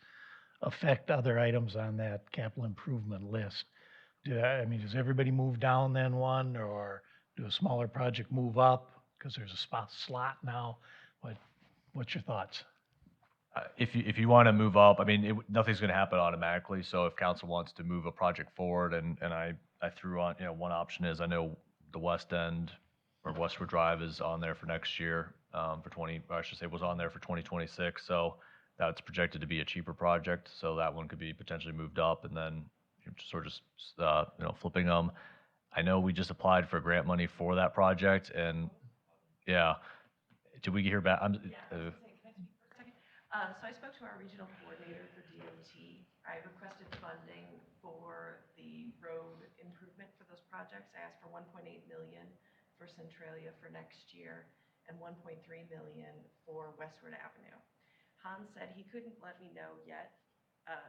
Speaker 9: affect other items on that capital improvement list? I mean, does everybody move down then one, or do a smaller project move up? Because there's a slot now. What's your thoughts?
Speaker 10: If you want to move up, I mean, nothing's going to happen automatically. So if council wants to move a project forward, and I threw on, one option is, I know the West End or Westwood Drive is on there for next year, I should say was on there for 2026. So that's projected to be a cheaper project. So that one could be potentially moved up, and then sort of just, flipping them. I know we just applied for grant money for that project, and yeah, did we hear back?
Speaker 15: So I spoke to our regional coordinator for DOT. I requested funding for the road improvement for those projects. I asked for 1.8 million for Centralia for next year and 1.3 million for Westward Avenue. Hans said he couldn't let me know yet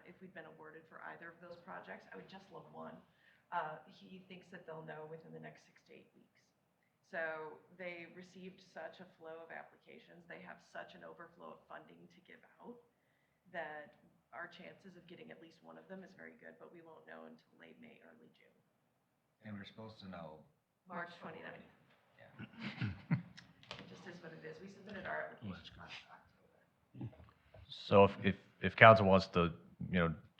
Speaker 15: if we'd been awarded for either of those projects. I would just love one. He thinks that they'll know within the next 6 to 8 weeks. So they received such a flow of applications, they have such an overflow of funding to give out, that our chances of getting at least one of them is very good, but we won't know until late May, early June.
Speaker 11: And we're supposed to know.
Speaker 15: March 29th.
Speaker 11: Yeah.
Speaker 15: It just is what it is. We submitted our application last October.
Speaker 10: So if council wants to,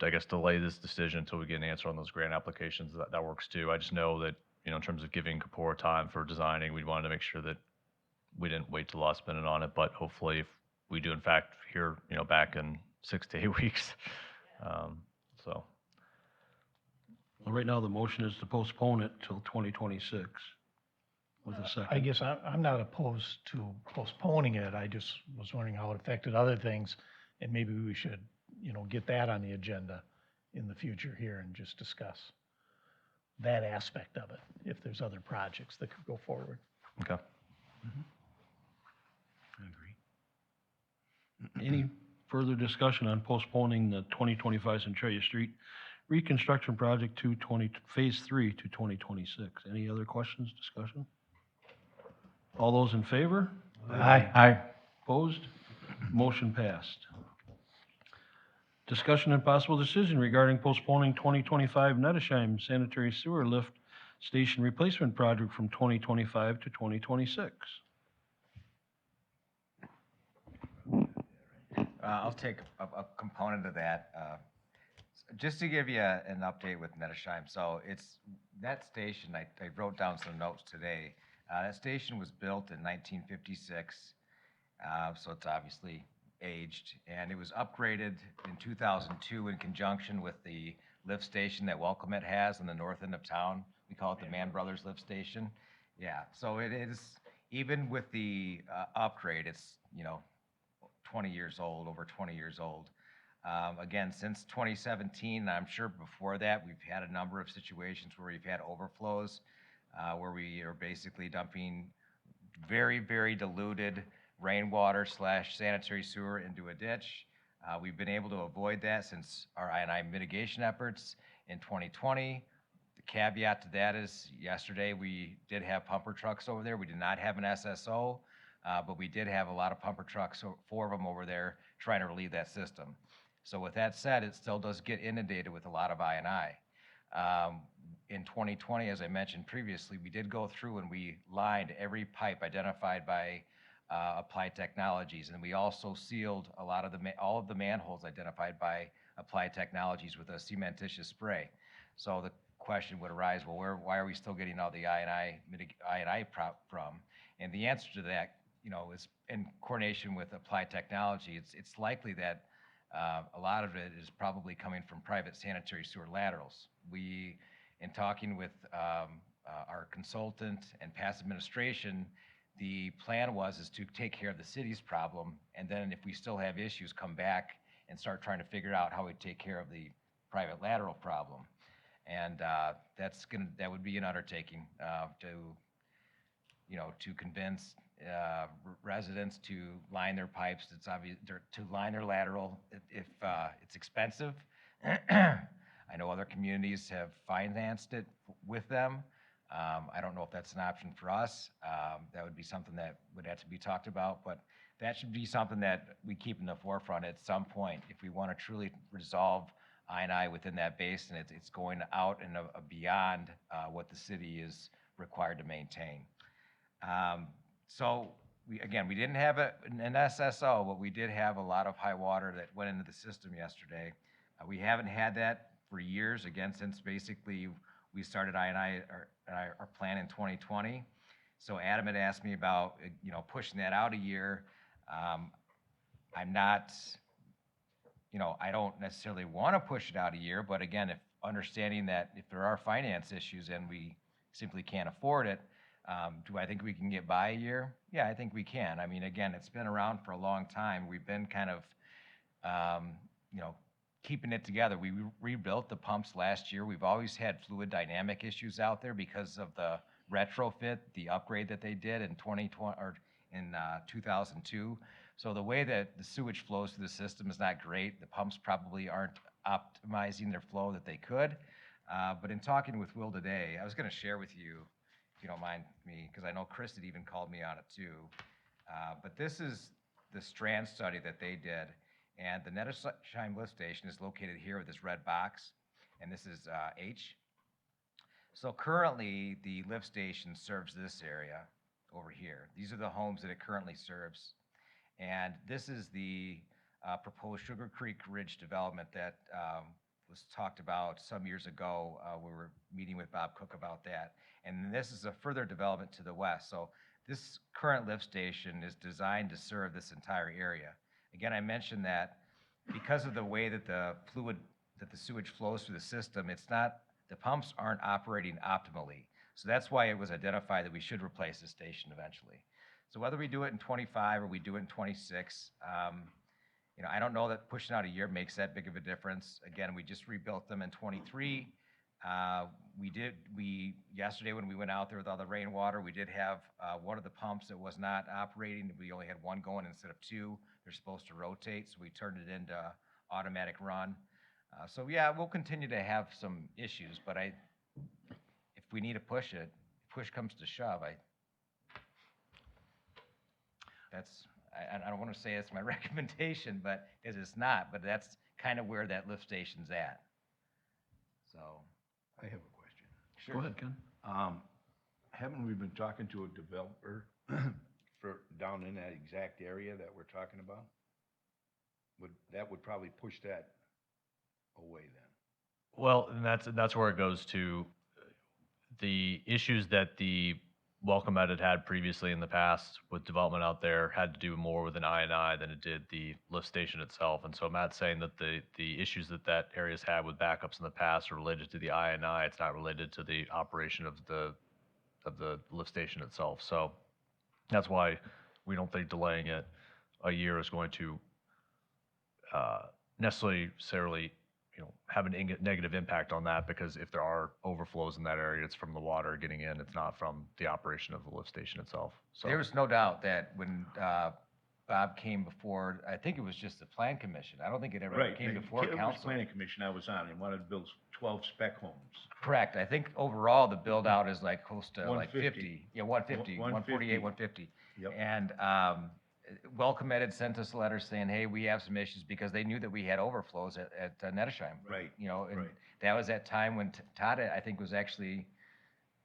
Speaker 10: I guess delay this decision until we get an answer on those grant applications, that works too. I just know that, in terms of giving Kapora time for designing, we wanted to make sure that we didn't wait till the last minute on it, but hopefully if we do in fact hear, back in 6 to 8 weeks. So.
Speaker 1: Well, right now, the motion is to postpone it till 2026 with a second.
Speaker 9: I guess I'm not opposed to postponing it. I just was wondering how it affected other things, and maybe we should, get that on the agenda in the future here and just discuss that aspect of it, if there's other projects that could go forward.
Speaker 10: Okay.
Speaker 1: I agree. Any further discussion on postponing the 2025 Centralia Street reconstruction project to phase 3 to 2026? Any other questions, discussion? All those in favor?
Speaker 9: Aye.
Speaker 1: Opposed? Motion passed. Discussion and possible decision regarding postponing 2025 Nettesheim sanitary sewer lift station replacement project from 2025 to 2026.
Speaker 11: I'll take a component of that. Just to give you an update with Nettesheim. So it's that station, I wrote down some notes today. That station was built in 1956, so it's obviously aged, and it was upgraded in 2002 in conjunction with the lift station that Welcomette has in the north end of town. We call it the Mann Brothers Lift Station. Yeah, so it is, even with the upgrade, it's, 20 years old, over 20 years old. Again, since 2017, and I'm sure before that, we've had a number of situations where we've had overflows, where we are basically dumping very, very diluted rainwater / sanitary sewer into a ditch. We've been able to avoid that since our I&I mitigation efforts in 2020. The caveat to that is yesterday we did have pumper trucks over there. We did not have an SSO, but we did have a lot of pumper trucks, 4 of them over there, trying to relieve that system. So with that said, it still does get inundated with a lot of I&I. In 2020, as I mentioned previously, we did go through and we lined every pipe identified by Applied Technologies, and we also sealed a lot of all of the manholes identified by Applied Technologies with a cementitious spray. So the question would arise, well, why are we still getting all the I&I from? And the answer to that, is in coordination with Applied Technology. It's likely that a lot of it is probably coming from private sanitary sewer laterals. We, in talking with our consultant and past administration, the plan is to take care of the city's problem, and then if we still have issues, come back and start trying to figure out how we take care of the private lateral problem. And that would be an undertaking to convince residents to line their pipes. It's obvious to line their lateral. If it's expensive, I know other communities have financed it with them. I don't know if that's an option for us. That would be something that would have to be talked about, but that should be something that we keep in the forefront at some point. If we want to truly resolve I&I within that basin, it's going out and beyond what the city is required to maintain. So we didn't have an SSO, but we did have a lot of high water that went into the system yesterday. We haven't had that for years, again, since basically we started our plan in 2020. So Adam had asked me about, pushing that out a year. I'm not, I don't necessarily want to push it out a year, but again, if understanding that if there are finance issues and we simply can't afford it, do I think we can get by a year? Yeah, I think we can. I mean, again, it's been around for a long time. We've been kind of, keeping it together. We rebuilt the pumps last year. We've always had fluid dynamic issues out there because of the retrofit, the upgrade that they did in 2020 or in 2002. So the way that the sewage flows through the system is not great. The pumps probably aren't optimizing their flow that they could. But in talking with Will today, I was going to share with you, if you don't mind me, because I know Chris had even called me on it too. But this is the Strand study that they did. And the Nettersheim lift station is located here with this red box, and this is H. So currently, the lift station serves this area over here. These are the homes that it currently serves. And this is the proposed Sugar Creek Ridge development that was talked about some years ago. We were meeting with Bob Cook about that. And this is a further development to the west. So this current lift station is designed to serve this entire area. Again, I mentioned that because of the way that the sewage flows through the system, the pumps aren't operating optimally. So that's why it was identified that we should replace the station eventually. So whether we do it in 25 or we do it in 26, I don't know that pushing out a year makes that big of a difference. Again, we just rebuilt them in 23. Yesterday when we went out there with all the rainwater, we did have one of the pumps that was not operating. We only had one going instead of two. They're supposed to rotate, so we turned it into automatic run. So yeah, we'll continue to have some issues, but if we need to push it, push comes to shove, I don't want to say it's my recommendation, but because it's not, but that's kind of where that lift station's at. So.
Speaker 2: I have a question.
Speaker 1: Go ahead, Ken.
Speaker 2: Haven't we been talking to a developer for down in that exact area that we're talking about? That would probably push that away then.
Speaker 10: Well, and that's where it goes to the issues that the Welcome Ed had previously in the past with development out there had to do more with an I&I than it did the lift station itself. And so Matt's saying that the issues that area's had with backups in the past are related to the I&I. It's not related to the operation of the lift station itself. So that's why we don't think delaying it a year is going to necessarily have a negative impact on that, because if there are overflows in that area, it's from the water getting in. It's not from the operation of the lift station itself. So
Speaker 11: There was no doubt that when Bob came before, I think it was just the Plan Commission. I don't think it ever came before
Speaker 2: It was
Speaker 11: council.
Speaker 2: Planning Commission I was on, and wanted to build 12 spec homes.
Speaker 11: Correct. I think overall the build out is like close to like
Speaker 2: 150.
Speaker 11: 50. Yeah, 150, 148, 150.
Speaker 2: Yep.
Speaker 11: And Welcome Ed had sent us a letter saying, hey, we have some issues, because they knew that we had overflows at Nettersheim.
Speaker 2: Right.
Speaker 11: And
Speaker 2: Right.
Speaker 11: that was that time when Todd, I think, was actually,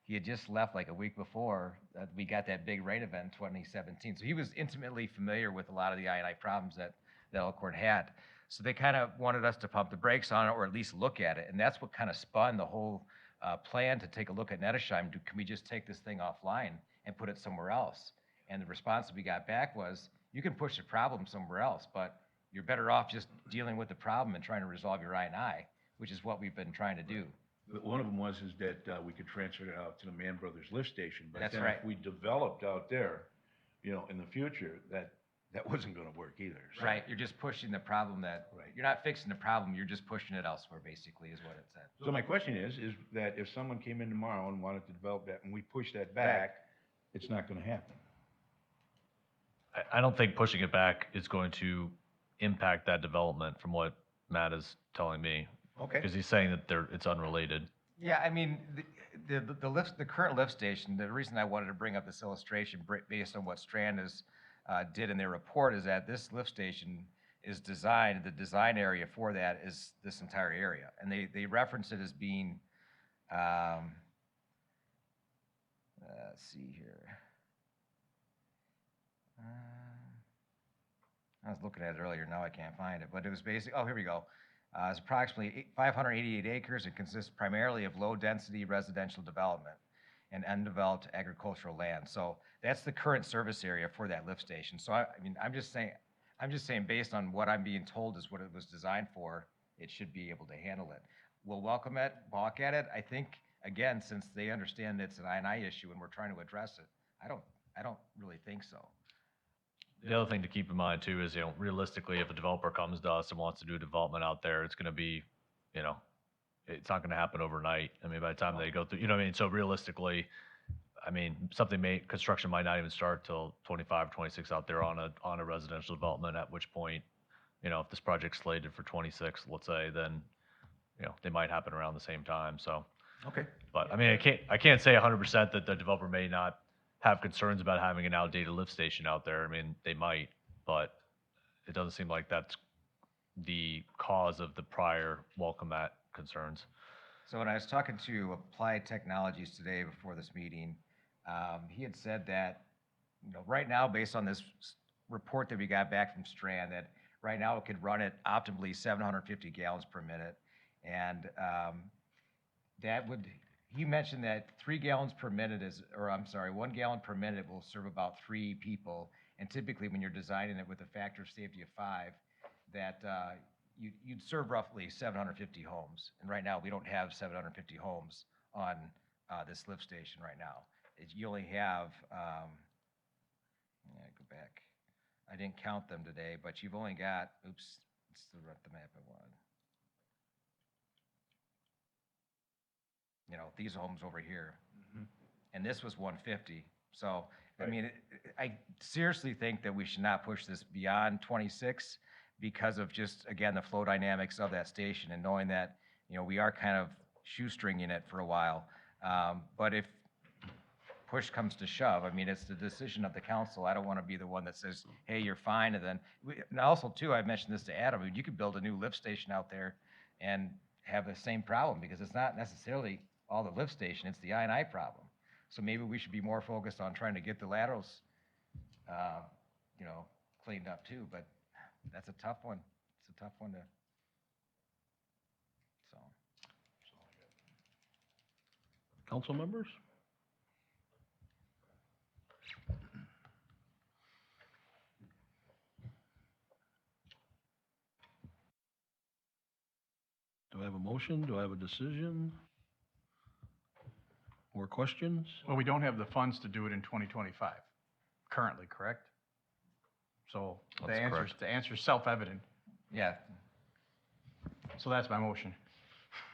Speaker 11: he had just left like a week before we got that big rain event in 2017. So he was intimately familiar with a lot of the I&I problems that Elkhorn had. So they kind of wanted us to pump the brakes on it, or at least look at it. And that's what kind of spun the whole plan to take a look at Nettersheim. Can we just take this thing offline and put it somewhere else? And the response that we got back was, you can push the problem somewhere else, but you're better off just dealing with the problem and trying to resolve your I&I, which is what we've been trying to do.
Speaker 2: But one of them is that we could transfer it out to the Mann Brothers lift station. But
Speaker 11: That's
Speaker 2: then
Speaker 11: right.
Speaker 2: if we developed out there, in the future, that wasn't going to work either. So.
Speaker 11: Right, you're just pushing the problem you're not fixing the problem, you're just pushing it elsewhere, basically, is what it said.
Speaker 2: So my question is that if someone came in tomorrow and wanted to develop that, and we push that back, it's not going to happen.
Speaker 10: I don't think pushing it back is going to impact that development, from what Matt is telling me.
Speaker 2: Okay.
Speaker 10: Because he's saying that it's unrelated.
Speaker 11: Yeah, I mean, the current lift station, the reason I wanted to bring up this illustration based on what Strand did in their report is that this lift station is designed, the design area for that is this entire area. And they reference it as being, let's see here. I was looking at it earlier, now I can't find it, but it was basically, oh, here we go. It's approximately 588 acres and consists primarily of low-density residential development and undeveloped agricultural land. So that's the current service area for that lift station. So I mean, I'm just saying based on what I'm being told is what it was designed for, it should be able to handle it. We'll welcome it, balk at it. I think, again, since they understand it's an I&I issue and we're trying to address it, I don't really think so.
Speaker 10: The other thing to keep in mind too is, realistically, if a developer comes to us and wants to do a development out there, it's gonna be, it's not gonna happen overnight. I mean, by the time they go through, what I mean? So realistically, I mean, construction might not even start till 25, 26 out there on a residential development, at which point, if this project's slated for 26, let's say, then, they might happen around the same time, so.
Speaker 11: Okay.
Speaker 10: But, I mean, I can't say 100% that the developer may not have concerns about having an outdated lift station out there. I mean, they might, but it doesn't seem like that's the cause of the prior welcome mat concerns.
Speaker 11: So when I was talking to Applied Technologies today before this meeting, he had said that, right now, based on this report that we got back from Strand, that right now it could run at optimally 750 gallons per minute. And he mentioned that 3 gallons per minute 1 gallon per minute will serve about 3 people. And typically when you're designing it with a factor of safety of 5, that you'd serve roughly 750 homes. And right now we don't have 750 homes on this lift station right now. You only have, go back. I didn't count them today, but you've only got, oops, it's the map I wanted. These homes over here. And this was 150. So, I mean, I seriously think that we should not push this beyond 26 because of just, again, the flow dynamics of that station and knowing that, we are kind of shoestringing it for a while. But if push comes to shove, I mean, it's the decision of the council. I don't want to be the one that says, hey, you're fine. And then, and also too, I mentioned this to Adam, I mean, you could build a new lift station out there and have the same problem because it's not necessarily all the lift station, it's the I&I problem. So maybe we should be more focused on trying to get the laterals, cleaned up too, but that's a tough one. It's a tough one to, so.
Speaker 1: Council members? Do I have a motion? Do I have a decision? More questions?
Speaker 13: Well, we don't have the funds to do it in 2025, currently, correct? So the answer's self-evident.
Speaker 11: Yeah.
Speaker 13: So that's my motion.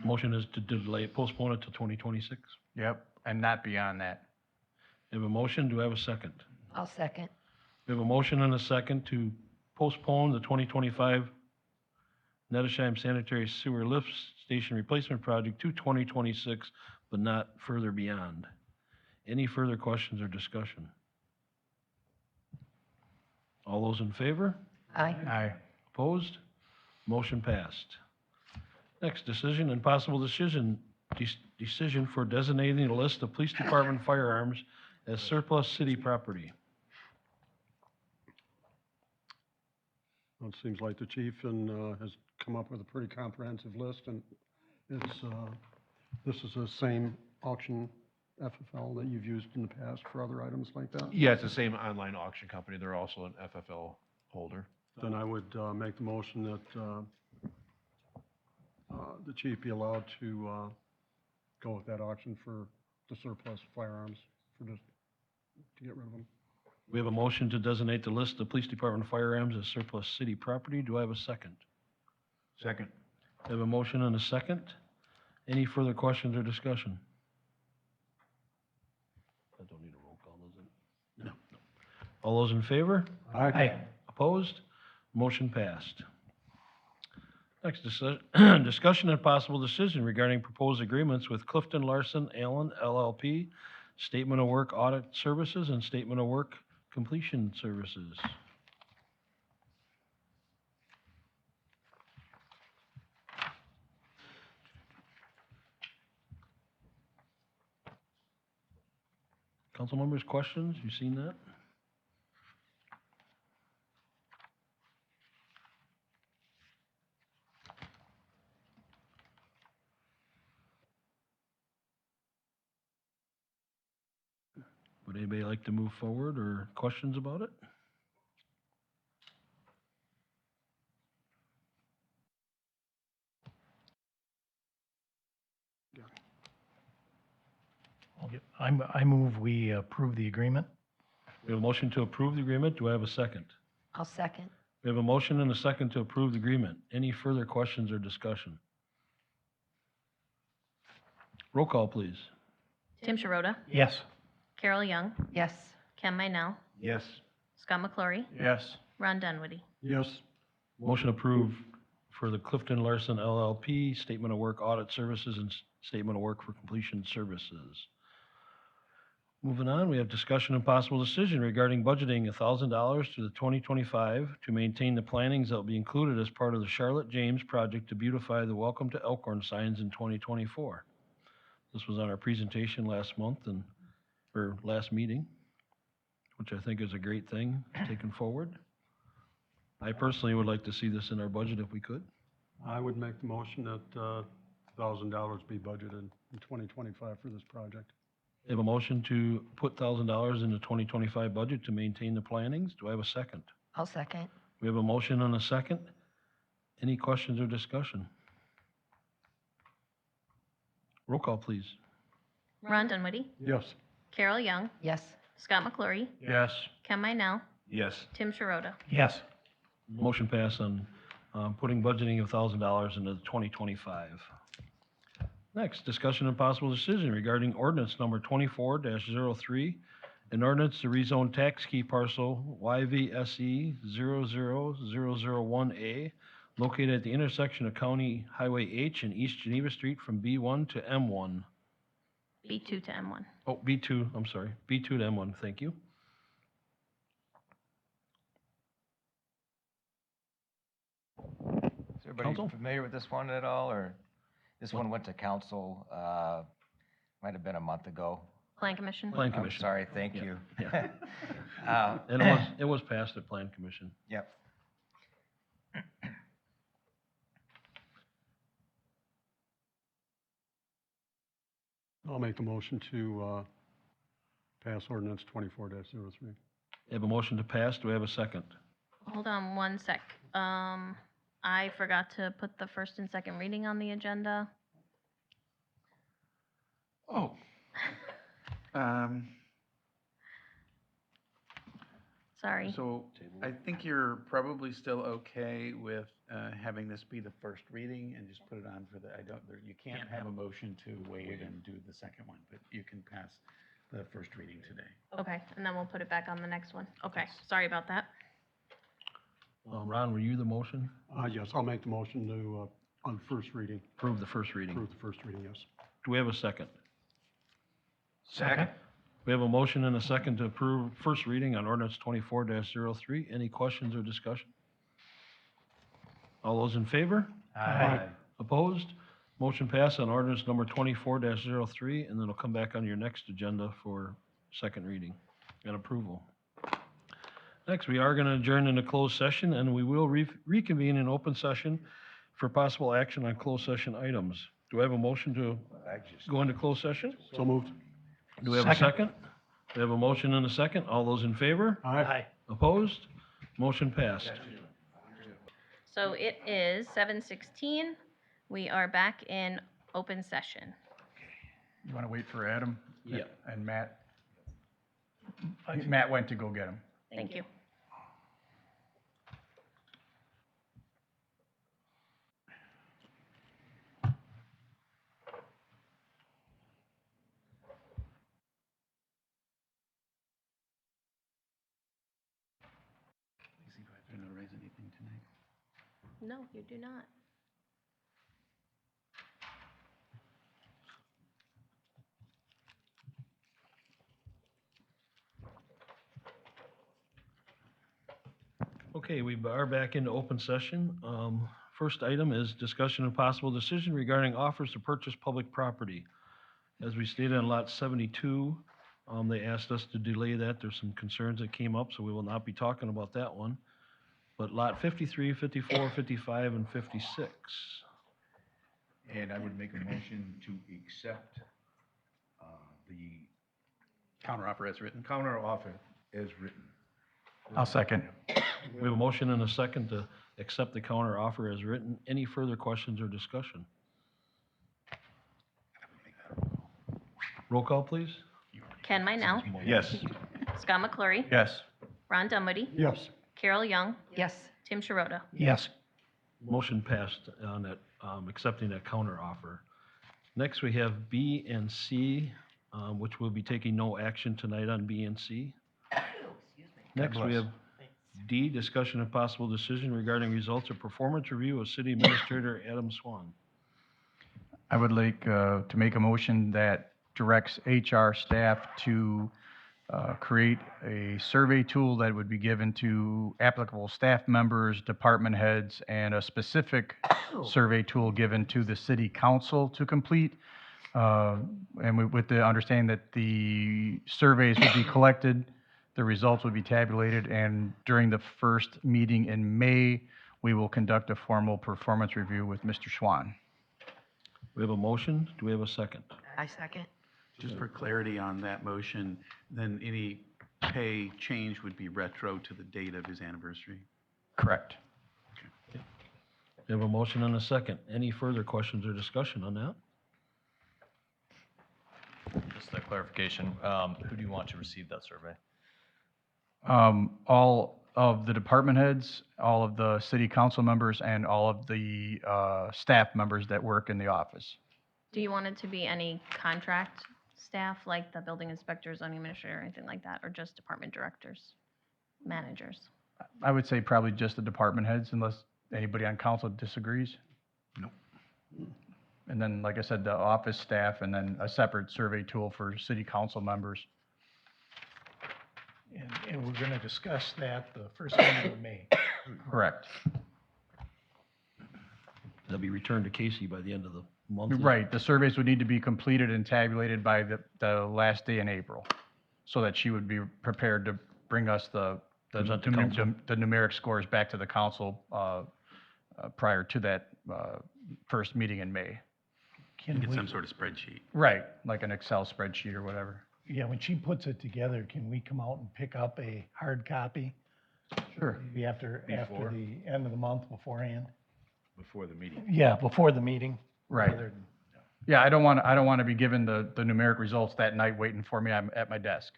Speaker 1: Motion is to delay, postpone it to 2026.
Speaker 13: Yep, and not beyond that.
Speaker 1: We have a motion. Do I have a second?
Speaker 16: I'll second.
Speaker 1: We have a motion and a second to postpone the 2025 Nedesheim Sanitary Sewer Lift Station Replacement Project to 2026, but not further beyond. Any further questions or discussion? All those in favor?
Speaker 16: Aye.
Speaker 13: Aye.
Speaker 1: Opposed? Motion passed. Next, decision and possible decision for designating a list of police department firearms as surplus city property.
Speaker 6: Well, it seems like the chief has come up with a pretty comprehensive list, and this is the same auction FFL that you've used in the past for other items like that?
Speaker 2: Yeah, it's the same online auction company. They're also an FFL holder.
Speaker 6: Then I would make the motion that the chief be allowed to go with that auction for the surplus firearms, to get rid of them.
Speaker 1: We have a motion to designate the list of police department firearms as surplus city property. Do I have a second?
Speaker 2: Second.
Speaker 1: We have a motion and a second. Any further questions or discussion? I don't need a roll call, does it? No. All those in favor?
Speaker 6: Aye.
Speaker 1: Opposed? Motion passed. Next, discussion and possible decision regarding proposed agreements with Clifton Larson Allen LLP, Statement of Work Audit Services and Statement of Work Completion Services. Council members, questions? You seen that? Would anybody like to move forward or questions about it?
Speaker 9: I move we approve the agreement.
Speaker 1: We have a motion to approve the agreement. Do I have a second?
Speaker 16: I'll second.
Speaker 1: We have a motion and a second to approve the agreement. Any further questions or discussion? Roll call, please.
Speaker 12: Tim Sharota,
Speaker 9: Yes.
Speaker 12: Carol Young,
Speaker 16: Yes.
Speaker 12: Ken Minell,
Speaker 13: Yes.
Speaker 12: Scott McClory,
Speaker 13: Yes.
Speaker 12: Ron Dunwoody.
Speaker 6: Yes.
Speaker 1: Motion approved for the Clifton Larson LLP, Statement of Work Audit Services and Statement of Work for Completion Services. Moving on, we have discussion and possible decision regarding budgeting $1,000 to the 2025 to maintain the plantings that will be included as part of the Charlotte James project to beautify the Welcome to Elkhorn signs in 2024. This was on our presentation last month or last meeting, which I think is a great thing taken forward. I personally would like to see this in our budget if we could.
Speaker 6: I would make the motion that $1,000 be budgeted in 2025 for this project.
Speaker 1: We have a motion to put $1,000 in the 2025 budget to maintain the plantings. Do I have a second?
Speaker 16: I'll second.
Speaker 1: We have a motion and a second. Any questions or discussion? Roll call, please.
Speaker 12: Ron Dunwoody,
Speaker 6: Yes.
Speaker 12: Carol Young,
Speaker 16: Yes.
Speaker 12: Scott McClory,
Speaker 13: Yes.
Speaker 12: Ken Minell,
Speaker 14: Yes.
Speaker 12: Tim Sharota.
Speaker 9: Yes.
Speaker 1: Motion passed on putting budgeting of $1,000 into the 2025. Next, discussion and possible decision regarding ordinance number 24-03, an ordinance to rezone tax key parcel YVSE 00001A located at the intersection of County Highway H and East Geneva Street from B1 to M1.
Speaker 12: B2 to M1.
Speaker 1: Oh, B2, I'm sorry, B2 to M1, thank you.
Speaker 11: Is everybody
Speaker 1: Council?
Speaker 11: familiar with this one at all, or this one went to council, might have been a month ago?
Speaker 12: Plan Commission.
Speaker 1: Plan
Speaker 11: I'm
Speaker 1: Commission.
Speaker 11: sorry, thank
Speaker 1: Yeah,
Speaker 11: you.
Speaker 1: yeah.
Speaker 11: Uh,
Speaker 1: And it was passed at Plan Commission.
Speaker 11: Yep.
Speaker 6: I'll make the motion to pass ordinance 24-03.
Speaker 1: I have a motion to pass. Do we have a second?
Speaker 12: Hold on one sec. I forgot to put the first and second reading on the agenda.
Speaker 14: Oh.
Speaker 12: Sorry.
Speaker 14: So I think you're probably still okay with having this be the first reading and just put it on for the, you can't have a motion to waive and do the second one, but you can pass the first reading today.
Speaker 12: Okay, and then we'll put it back on the next one. Okay, sorry about that.
Speaker 1: Ron, were you the motion?
Speaker 6: Yes, I'll make the motion to, on first reading,
Speaker 1: Approve the first reading.
Speaker 6: approve the first reading, yes.
Speaker 1: Do we have a second?
Speaker 9: Second.
Speaker 1: We have a motion and a second to approve first reading on ordinance 24-03. Any questions or discussion? All those in favor?
Speaker 9: Aye.
Speaker 1: Opposed? Motion passed on ordinance number 24-03, and then it'll come back on your next agenda for second reading and approval. Next, we are going to adjourn into closed session, and we will reconvene in open session for possible action on closed session items. Do I have a motion to go into closed session?
Speaker 6: So moved.
Speaker 1: Do we have a second? We have a motion and a second. All those in favor?
Speaker 9: Aye.
Speaker 1: Opposed? Motion passed.
Speaker 12: So it is 7:16. We are back in open session.
Speaker 13: You want to wait for Adam?
Speaker 1: Yeah.
Speaker 13: And Matt? Matt went to go get him.
Speaker 12: Thank you.
Speaker 14: Lacey, do I have to raise anything tonight?
Speaker 12: No, you do not.
Speaker 1: Okay, we are back into open session. First item is discussion and possible decision regarding offers to purchase public property. As we stated on lot 72, they asked us to delay that. There's some concerns that came up, so we will not be talking about that one. But lot 53, 54, 55, and 56.
Speaker 14: And I would make a motion to accept the counteroffer as written.
Speaker 2: Counteroffer as written.
Speaker 13: I'll second.
Speaker 1: We have a motion and a second to accept the counter offer as written. Any further questions or discussion? Roll call, please.
Speaker 12: Ken Minell,
Speaker 2: Yes.
Speaker 12: Scott McClory,
Speaker 13: Yes.
Speaker 12: Ron Dunwoody,
Speaker 6: Yes.
Speaker 12: Carol Young,
Speaker 16: Yes.
Speaker 12: Tim Sharota.
Speaker 9: Yes.
Speaker 1: Motion passed on that, accepting that counter offer. Next, we have B and C, which we'll be taking no action tonight on B and C. Next, we have D, discussion and possible decision regarding results of performance review of City Administrator Adam Swan.
Speaker 13: I would like to make a motion that directs HR staff to create a survey tool that would be given to applicable staff members, department heads, and a specific survey tool given to the city council to complete. With the understanding that the surveys would be collected, the results would be tabulated, and during the first meeting in May, we will conduct a formal performance review with Mr. Schwan.
Speaker 1: We have a motion. Do we have a second?
Speaker 16: I second.
Speaker 14: Just for clarity on that motion, then any pay change would be retro to the date of his anniversary.
Speaker 13: Correct.
Speaker 1: We have a motion and a second. Any further questions or discussion on that?
Speaker 10: Just a clarification, who do you want to receive that survey?
Speaker 13: All of the department heads, all of the city council members, and all of the staff members that work in the office.
Speaker 12: Do you want it to be any contract staff, like the building inspector, zoning administrator, or anything like that, or just department directors, managers?
Speaker 13: I would say probably just the department heads, unless anybody on council disagrees.
Speaker 14: Nope.
Speaker 13: And then, like I said, the office staff, and then a separate survey tool for city council members.
Speaker 9: And we're going to discuss that the first meeting of May.
Speaker 13: Correct.
Speaker 1: That'll be returned to Casey by the end of the month.
Speaker 13: Right, the surveys would need to be completed and tabulated by the last day in April, so that she would be prepared to bring us the
Speaker 1: Present to council.
Speaker 13: numeric scores back to the council prior to that first meeting in May.
Speaker 9: Can
Speaker 14: Get
Speaker 9: we,
Speaker 14: some sort of spreadsheet.
Speaker 13: Right, like an Excel spreadsheet or whatever.
Speaker 9: yeah, when she puts it together, can we come out and pick up a hard copy?
Speaker 13: Sure.
Speaker 9: Maybe after
Speaker 2: Before?
Speaker 9: the end of the month beforehand?
Speaker 2: Before the meeting.
Speaker 9: Yeah, before the meeting.
Speaker 13: Right.
Speaker 9: rather than-
Speaker 13: Yeah, I don't want to be given the numeric results that night waiting for me. I'm at my desk.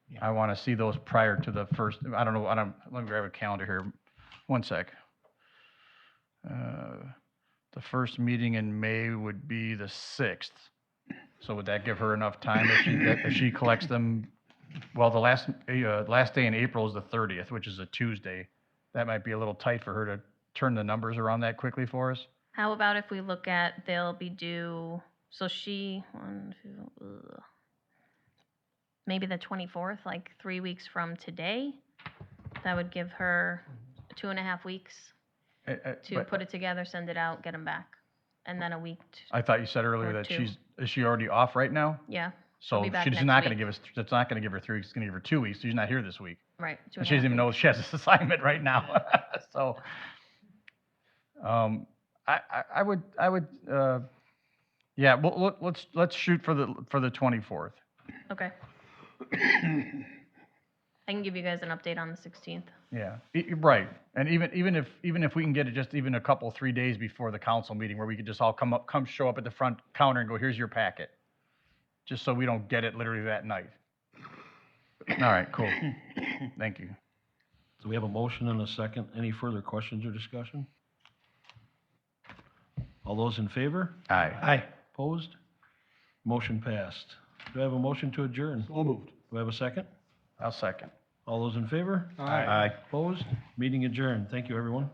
Speaker 9: Yeah.
Speaker 13: I want to see those prior to the first, let me grab a calendar here. One sec. The first meeting in May would be the 6th. So would that give her enough time if she collects them? Well, the last day in April is the 30th, which is a Tuesday. That might be a little tight for her to turn the numbers around that quickly for us.
Speaker 12: How about if we look at, they'll be due, so maybe the 24th, like 3 weeks from today? That would give her 2.5 weeks to
Speaker 13: But
Speaker 12: put it together, send it out, get them back. And then a week,
Speaker 13: I thought you said earlier
Speaker 12: or
Speaker 13: that
Speaker 12: two.
Speaker 13: is she already off right now?
Speaker 12: yeah,
Speaker 13: So
Speaker 12: be back
Speaker 13: she's
Speaker 12: next
Speaker 13: not going to
Speaker 12: week.
Speaker 13: give us, that's not going to give her 3 weeks, it's going to give her 2 weeks. She's not here this week.
Speaker 12: right.
Speaker 13: And she doesn't even know she has this assignment right now. So, I would, yeah, well, let's shoot for the 24th.
Speaker 12: Okay. I can give you guys an update on the 16th.
Speaker 13: Yeah, right. And even if we can get it just even a couple, 3 days before the council meeting, where we could just all come show up at the front counter and go, here's your packet. Just so we don't get it literally that night. All right, cool. Thank you.
Speaker 1: So we have a motion and a second. Any further questions or discussion? All those in favor?
Speaker 13: Aye.
Speaker 9: Aye.
Speaker 1: Opposed? Motion passed. Do I have a motion to adjourn?
Speaker 6: So moved.
Speaker 1: Do I have a second?
Speaker 13: I'll second.
Speaker 1: All those in favor?
Speaker 6: Aye.
Speaker 1: Opposed? Meeting adjourned. Thank you, everyone.